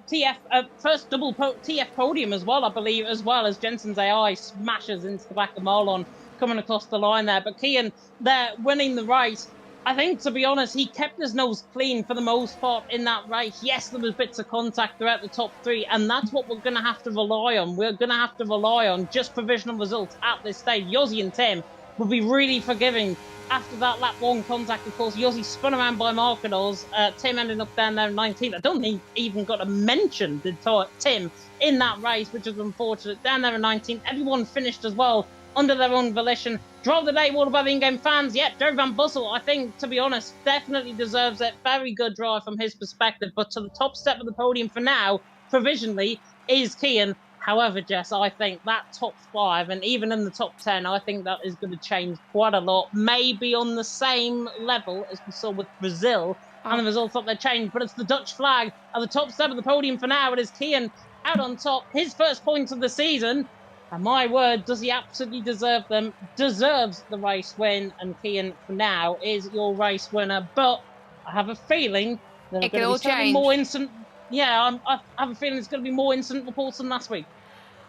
first TF podium as well, I believe, as well as Jensen's AI smashes into the back of Marlon coming across the line there. But Kian, there winning the race. I think, to be honest, he kept his nose clean for the most part in that race. Yes, there was bits of contact throughout the top three, and that's what we're going to have to rely on. We're going to have to rely on just provisional results at this stage. Yossi and Tim will be really forgiving after that lap one contact. Of course, Yossi spun around by Marquinhos. Tim ended up down there in 19th. I don't think he even got a mention, did Tim, in that race, which is unfortunate. Down there in 19th. Everyone finished as well under their own volition. Drive the day, all about the in-game fans. Yep, Joe Van Bussel, I think, to be honest, definitely deserves it. Very good drive from his perspective. But to the top step of the podium for now, provisionally, is Kian. However, Jess, I think that top 5 and even in the top 10, I think that is going to change quite a lot. Maybe on the same level as we saw with Brazil and the results that they changed. But it's the Dutch flag at the top step of the podium for now. It is Kian out on top. His first points of the season. And my word, does he absolutely deserve them? Deserves the race win. And Kian, for now, is your race winner. But I have a feeling there are going to be slightly more instant. Yeah, I have a feeling it's going to be more instant reports than last week.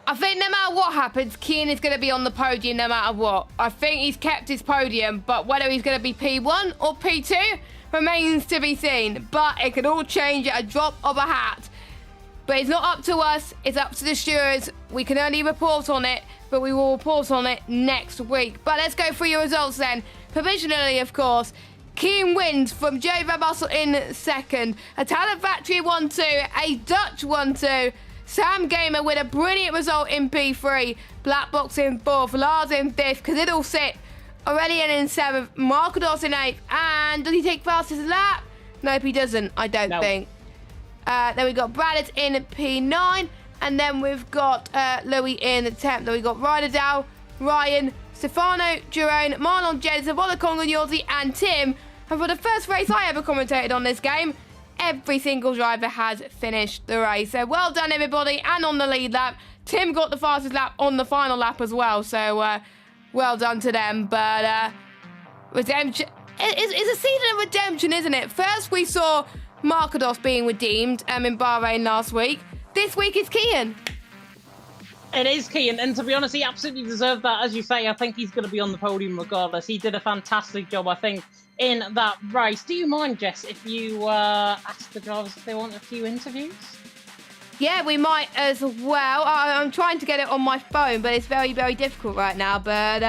I think no matter what happens, Kian is going to be on the podium no matter what. I think he's kept his podium, but whether he's going to be P1 or P2 remains to be seen. But it could all change at a drop of a hat. But it's not up to us, it's up to the stewards. We can only report on it, but we will report on it next week. But let's go through your results then. Provisionally, of course, Kian wins from Joe Van Bussel in second. A Talent Factory 1-2, a Dutch 1-2. Sam Gamer with a brilliant result in P3. Black Box in 4th, Lars in 5th, Kazidal sit Aurelian in 7th, Marquinhos in 8th. And does he take fastest lap? Nope, he doesn't, I don't think. Then we got Braddock in P9. And then we've got Louis in 10th. Then we got Ryderdale, Ryan, Stefano, Jerome, Marlon, Jensen, Volacong, Yossi, and Tim. And for the first race I ever commentated on this game, every single driver has finished the race. So well done, everybody. And on the lead lap, Tim got the fastest lap on the final lap as well. So well done to them. But redemption it's a season of redemption, isn't it? First we saw Marquinhos being redeemed in Bahrain last week. This week is Kian. It is Kian, and to be honest, he absolutely deserved that. As you say, I think he's going to be on the podium regardless. He did a fantastic job, I think, in that race. Do you mind, Jess, if you ask the drivers if they want a few interviews? Yeah, we might as well. I'm trying to get it on my phone, but it's very, very difficult right now. But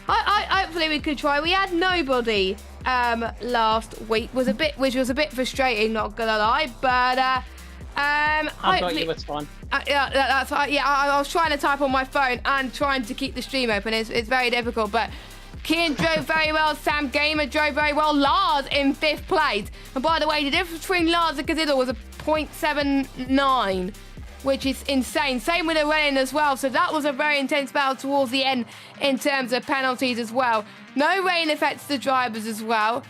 hopefully we could try. We had nobody last week, which was a bit frustrating, not gonna lie. But I've got you, it's fine. I was trying to type on my phone and trying to keep the stream open. It's very difficult, but Kian drove very well. Sam Gamer drove very well. Lars in 5th place. And by the way, the difference between Lars and Kazidal was a 0.79, which is insane. Same with the rain as well. So that was a very intense battle towards the end in terms of penalties as well. No rain affects the drivers as well.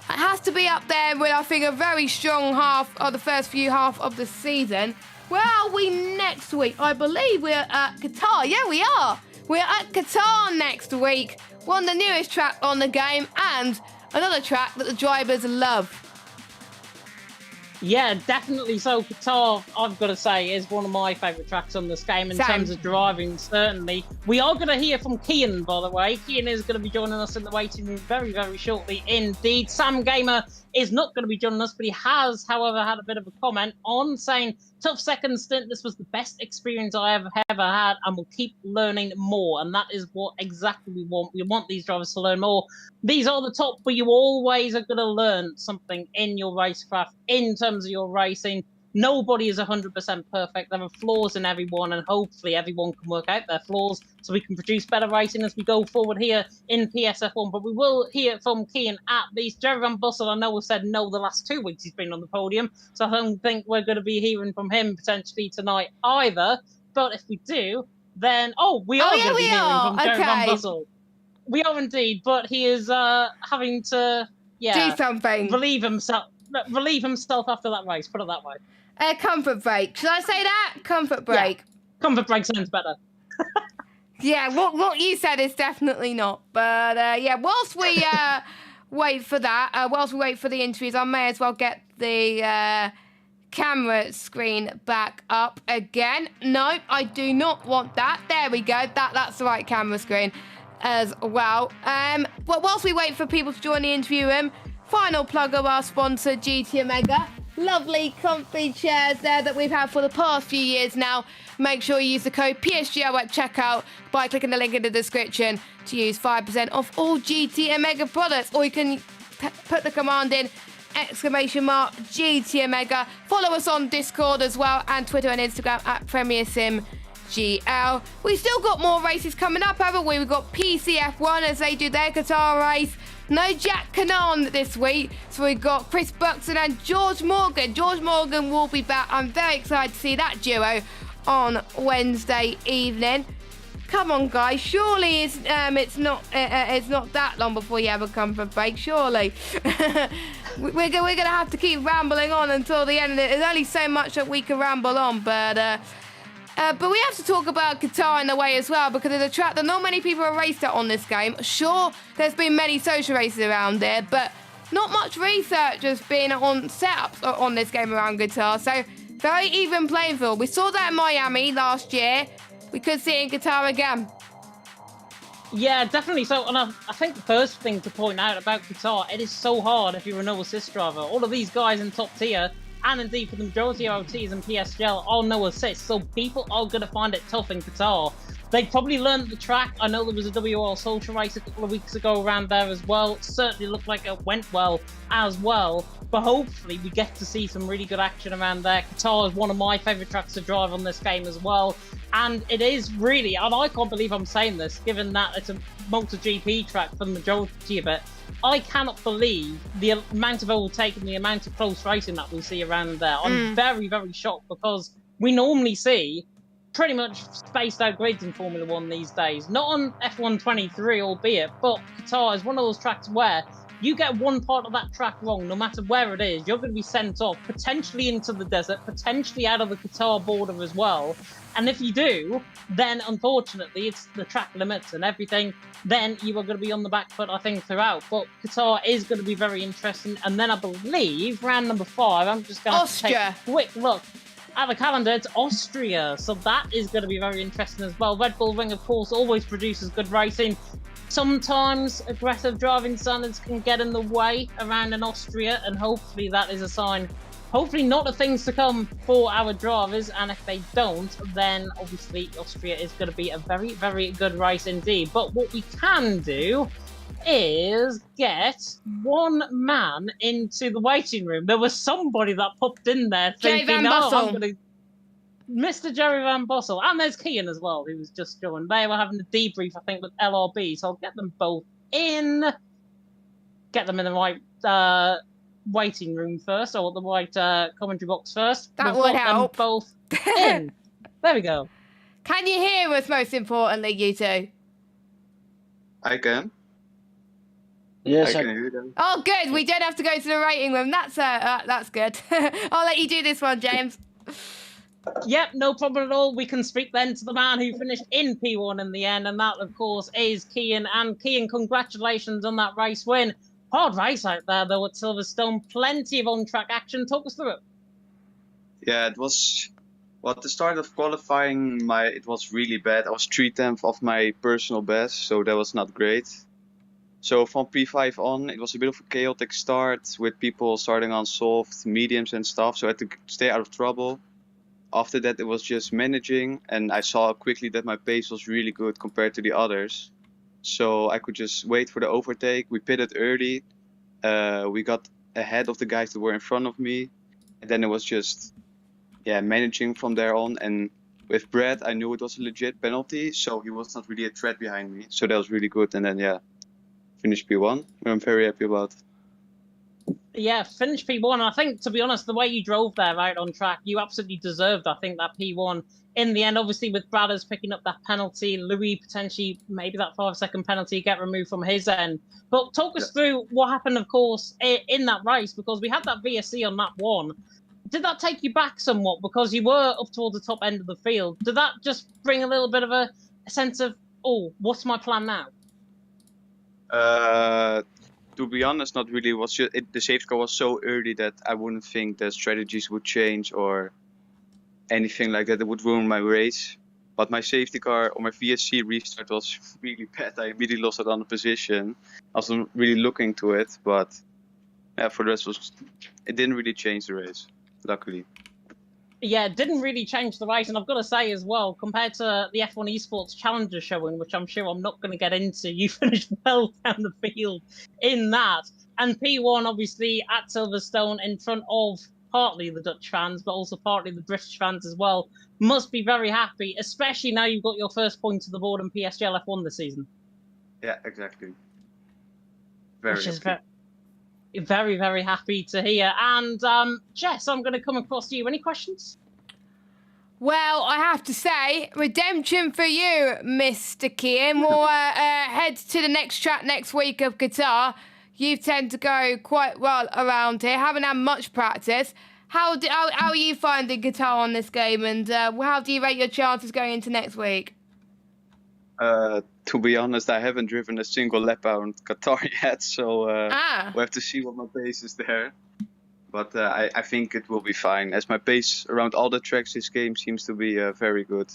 It has to be up there with, I think, a very strong half of the first few half of the season. Where are we next week? I believe we're at Qatar. Yeah, we are. We're at Qatar next week. One of the newest track on the game and another track that the drivers love. Yeah, definitely. So Qatar, I've got to say, is one of my favourite tracks on this game in terms of driving, certainly. We are going to hear from Kian, by the way. Kian is going to be joining us in the waiting room very, very shortly indeed. Sam Gamer is not going to be joining us, but he has, however, had a bit of a comment on saying, tough second stint, this was the best experience I ever had, and we'll keep learning more. And that is what exactly we want. We want these drivers to learn more. These are the top, but you always are going to learn something in your racecraft, in terms of your racing. Nobody is 100% perfect. There are flaws in everyone, and hopefully everyone can work out their flaws so we can produce better racing as we go forward here in PSF1. But we will hear from Kian at least. Jerry Van Bussel, I know, we've said no the last 2 weeks he's been on the podium, so I don't think we're going to be hearing from him potentially tonight either. But if we do, then... we are going to be hearing from Jerry Van Bussel. We are indeed, but he is having to do something. Relieve himself after that race, put it that way. A comfort break. Should I say that? Comfort break. Yeah. Comfort break sounds better. Yeah, what you said is definitely not. But whilst wait for that, whilst we wait for the interviews, I may as well get the camera screen back up again. No, I do not want that. There we go. That's the right camera screen as well. But whilst we wait for people to join the interview room, final plug of our sponsor, GT Omega. Lovely, comfy chairs there that we've had for the past few years now. Make sure you use the code PSGL at checkout by clicking the link in the description to use 5% off all GT Omega products. Or you can put the command in !GT Omega. Follow us on Discord as well, and Twitter and Instagram at PremierSimGL. We've still got more races coming up, haven't we? We've got PCF1 as they do their Qatar race. No Jack Cannon this week, so we've got Chris Buxton and George Morgan. George Morgan will be back. I'm very excited to see that duo on Wednesday evening. Come on, guys. Surely it's not that long before you have a comfort break. Surely. We're gonna have to keep rambling on until the end. There's only so much that we can ramble on, but we have to talk about Qatar in a way as well, because it's a track that not many people have raced at on this game. Sure, there's been many social races around there, but not much research has been on setups on this game around Qatar. So very even playing field. We saw that in Miami last year. We could see it in Qatar again. Yeah, definitely. So, and I think the first thing to point out about Qatar, it is so hard if you're a no assist driver. All of these guys in top tier, and indeed for the majority of OTs and PSGL, are no assist. So people are going to find it tough in Qatar. They probably learned the track. I know there was a WRL social race a couple of weeks ago around there as well. Certainly looked like it went well as well. But hopefully we get to see some really good action around there. Qatar is one of my favourite tracks to drive on this game as well. And it is really, and I can't believe I'm saying this, given that it's a MotoGP track for the majority of it, I cannot believe the amount of overtake and the amount of close racing that we see around there. I'm very, very shocked, because we normally see pretty much spaced out grids in Formula 1 these days. Not on F1 23, albeit, but Qatar is one of those tracks where you get one part of that track wrong, no matter where it is, you're going to be sent off, potentially into the desert, potentially out of the Qatar border as well. And if you do, then unfortunately, it's the track limits and everything, then you are going to be on the back foot, I think, throughout. But Qatar is going to be very interesting. And then I believe, round number 5, I'm just going to take a quick look at the calendar. It's Austria, so that is going to be very interesting as well. Red Bull Ring, of course, always produces good racing. Sometimes aggressive driving standards can get in the way around in Austria, and hopefully that is a sign, hopefully not of things to come for our drivers. And if they don't, then obviously Austria is going to be a very, very good race indeed. But what we can do is get one man into the waiting room. There was somebody that popped in there thinking, I'm going to... Mr. Jerry Van Bossel, and there's Kian as well, who was just joined. They were having a debrief, I think, with LRB, so I'll get them both in. Get them in the right waiting room first, or the right commentary box first. That would help. Them both in. There we go. Can you hear us, most importantly, you two? I can. Yes, I can hear them. Oh, good. We don't have to go to the waiting room. That's good. I'll let you do this one, James. Yep, no problem at all. We can speak then to the man who finished in P1 in the end, and that, of course, is Kian. And Kian, congratulations on that race win. Hard race out there, though, at Silverstone. Plenty of on-track action. Talk us through it. Yeah, it was... Well, at the start of qualifying, it was really bad. I was 3/10 of my personal best, so that was not great. So from P5 on, it was a bit of a chaotic start, with people starting on soft, mediums and stuff, so I had to stay out of trouble. After that, it was just managing, and I saw quickly that my pace was really good compared to the others. So I could just wait for the overtake. We pitted early. We got ahead of the guys that were in front of me. And then it was just, managing from there on. And with Brad, I knew it was a legit penalty, so he was not really a threat behind me. So that was really good. And then, finished P1, which I'm very happy about. Yeah, finished P1. I think, to be honest, the way you drove there out on track, you absolutely deserved, I think, that P1 in the end. Obviously, with Bradders picking up that penalty, Louis potentially, maybe that 5-second penalty get removed from his end. But talk us through what happened, of course, in that race, because we had that VSC on that one. Did that take you back somewhat? Because you were up towards the top end of the field. Did that just bring a little bit of a sense of, oh, what's my plan now? to be honest, not really. It was just, the safety car was so early that I wouldn't think that strategies would change or anything like that. It would ruin my race. But my safety car or my VSC restart was really bad. I immediately lost it on the position. I wasn't really looking to it, but yeah, for the rest it didn't really change the race, luckily. Yeah, it didn't really change the race, and I've got to say as well, compared to the F1 Esports Challenger showing, which I'm sure I'm not going to get into, you finished well down the field in that. And P1, obviously, at Silverstone in front of partly the Dutch fans, but also partly the British fans as well, must be very happy, especially now you've got your first point to the board in PSGL F1 this season. Yeah, exactly. Very Which is happy. very, very happy to hear. And Jess, I'm going to come across to you. Any questions? Well, I have to say, redemption for you, Mr. Kian. We'll head to the next track next week of Qatar. You tend to go quite well around here. Haven't had much practice. How are you finding Qatar on this game, and how do you rate your chances going into next week? To be honest, I haven't driven a single lap around Qatar yet, so we'll have to see what my pace is there. But I think it will be fine, as my pace around all the tracks this game seems to be very good.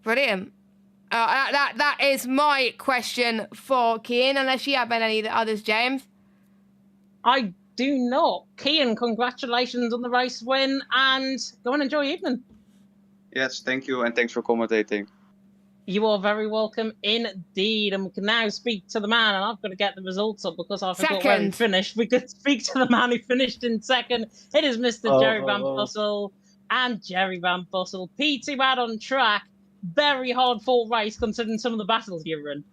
Brilliant. That is my question for Kian, unless you have any others, James. I do not. Kian, congratulations on the race win, and go and enjoy your evening. Yes, thank you, and thanks for commentating. You are very welcome indeed. And we can now speak to the man, and I've got to get the results up because I forgot where he finished. We could speak to the man who finished in second. It is Mr. Jerry Van Bussel and Jerry Van Bussel. P2 out on track. Very hard fought race considering some of the battles you were in.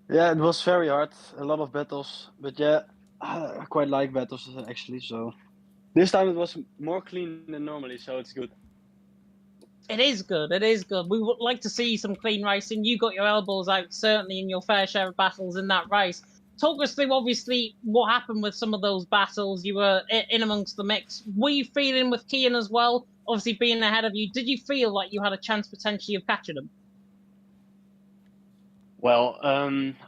Yeah, it was very hard. A lot of battles. But yeah, I quite like battles actually. So this time it was more clean than normally, so it's good. It is good. It is good. We would like to see some clean racing. You got your elbows out, certainly, in your fair share of battles in that race. Talk us through, obviously, what happened with some of those battles. You were in amongst the mix. Were you feeling with Kian as well? Obviously, being ahead of you, did you feel like you had a chance potentially of catching him? Well,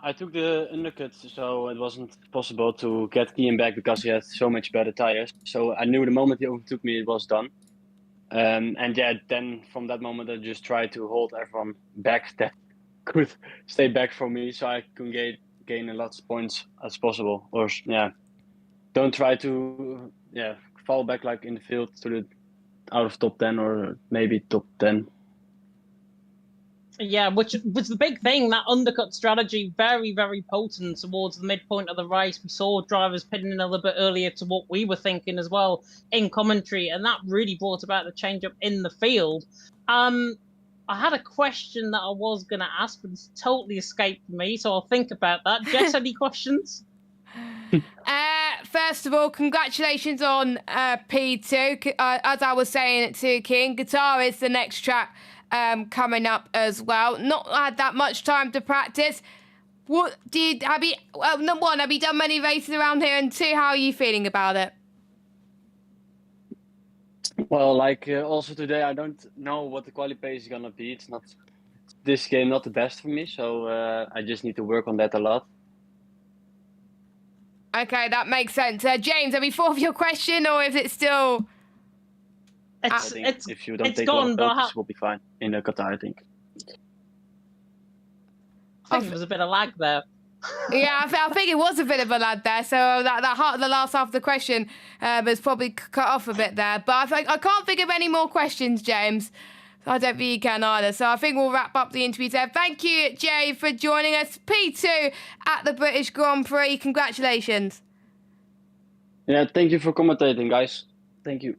I took the undercut, so it wasn't possible to get Kian back because he had so much better tires. So I knew the moment he overtook me, it was done. And yeah, then from that moment, I just tried to hold everyone back that could stay back from me, so I could gain a lot of points as possible. Or yeah, don't try to fall back like in the field to the out of top 10 or maybe top 10. Yeah, which was the big thing, that undercut strategy, very, very potent towards the midpoint of the race. We saw drivers pitting in a little bit earlier to what we were thinking as well in commentary, and that really brought about the change up in the field. I had a question that I was going to ask, but it's totally escaped me, so I'll think about that. Jess, any questions? First of all, congratulations on P2. As I was saying to King, Qatar is the next track coming up as well. Not had that much time to practice. What do you have you? Well, number one, have you done many races around here? And two, how are you feeling about it? Well, like also today, I don't know what the quali pace is gonna be. It's not this game, not the best for me, so I just need to work on that a lot. Okay, that makes sense. James, have you thought of your question, or is it still? If you don't take gone, long notice, we'll be fine in Qatar, I think. I think there was a bit of lag there. Yeah, I think it was a bit of a lag there. So the last half of the question was probably cut off a bit there. But I can't think of any more questions, James. I don't think you can either. So I think we'll wrap up the interview there. Thank you, Jay, for joining us. P2 at the British Grand Prix. Congratulations. Yeah, thank you for commentating, guys. Thank you.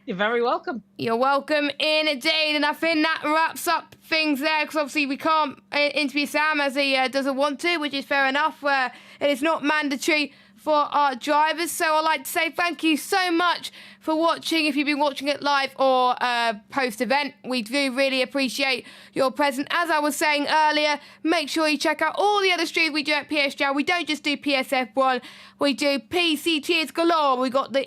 You're very welcome. You're welcome indeed. And I think that wraps up things there, because obviously we can't interview Sam as he doesn't want to, which is fair enough. It is not mandatory for our drivers. So I'd like to say thank you so much for watching. If you've been watching it live or post-event, we do really appreciate your presence. As I was saying earlier, make sure you check out all the other streams we do at PSGL. We don't just do PSF1, we do PCTs galore. We got the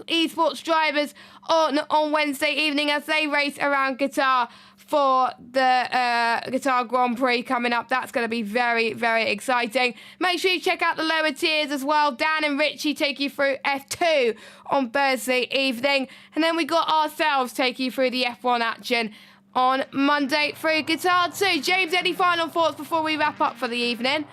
esports drivers on Wednesday evening as they race around Qatar for the Qatar Grand Prix coming up. That's going to be very, very exciting. Make sure you check out the lower tiers as well. Dan and Richie take you through F2 on Thursday evening. And then we got ourselves take you through the F1 action on Monday through Qatar 2. James, any final thoughts before we wrap up for the evening?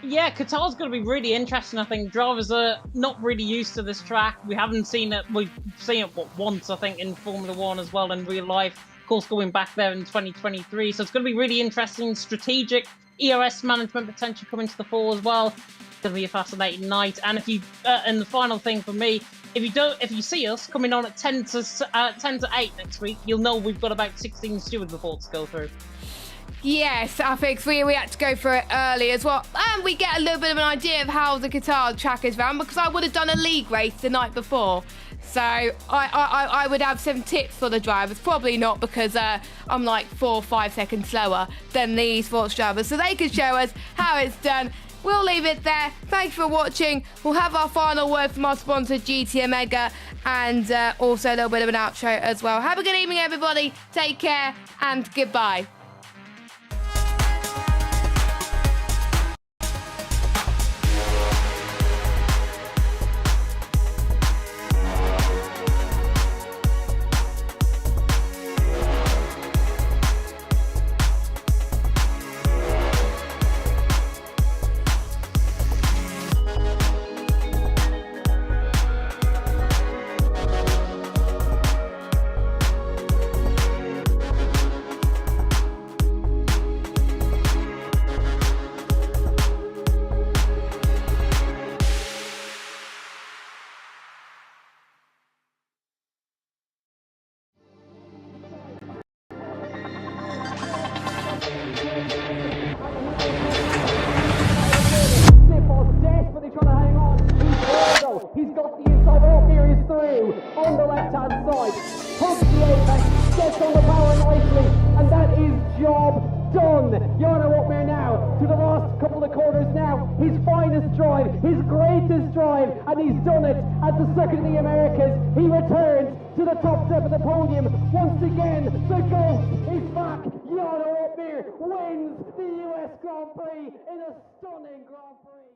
Yeah, Qatar's going to be really interesting. I think drivers are not really used to this track. We haven't seen it. We've seen it once, I think, in Formula 1 as well in real life. Of course, going back there in 2023. So it's going to be really interesting. Strategic ERS management potential coming to the fore as well. It's going to be a fascinating night. And if you, and the final thing for me, if you see us coming on at 10 to 8 next week, you'll know we've got about 16 steward reports to go through. Yes, I think we had to go for it early as well. And we get a little bit of an idea of how the Qatar track is ran, because I would have done a league race the night before. So I would have some tips for the drivers. Probably not, because I'm like 4 or 5 seconds slower than the esports drivers. So they could show us how it's done. We'll leave it there. Thanks for watching. We'll have our final word from our sponsor, GT Omega, and also a little bit of an outro as well. Have a good evening, everybody. Take care and goodbye. He's got the inside off here, he's through on the left hand side, hooks the apex, gets on the power nicely, and that is job done. Jarno Opmeer now to the last couple of corners now, his finest drive, his greatest drive, and he's done it at the Circuit of the Americas. He returns to the top step of the podium. Once again, the ghost is back. Jarno Opmeer wins the US Grand Prix in a stunning Grand Prix.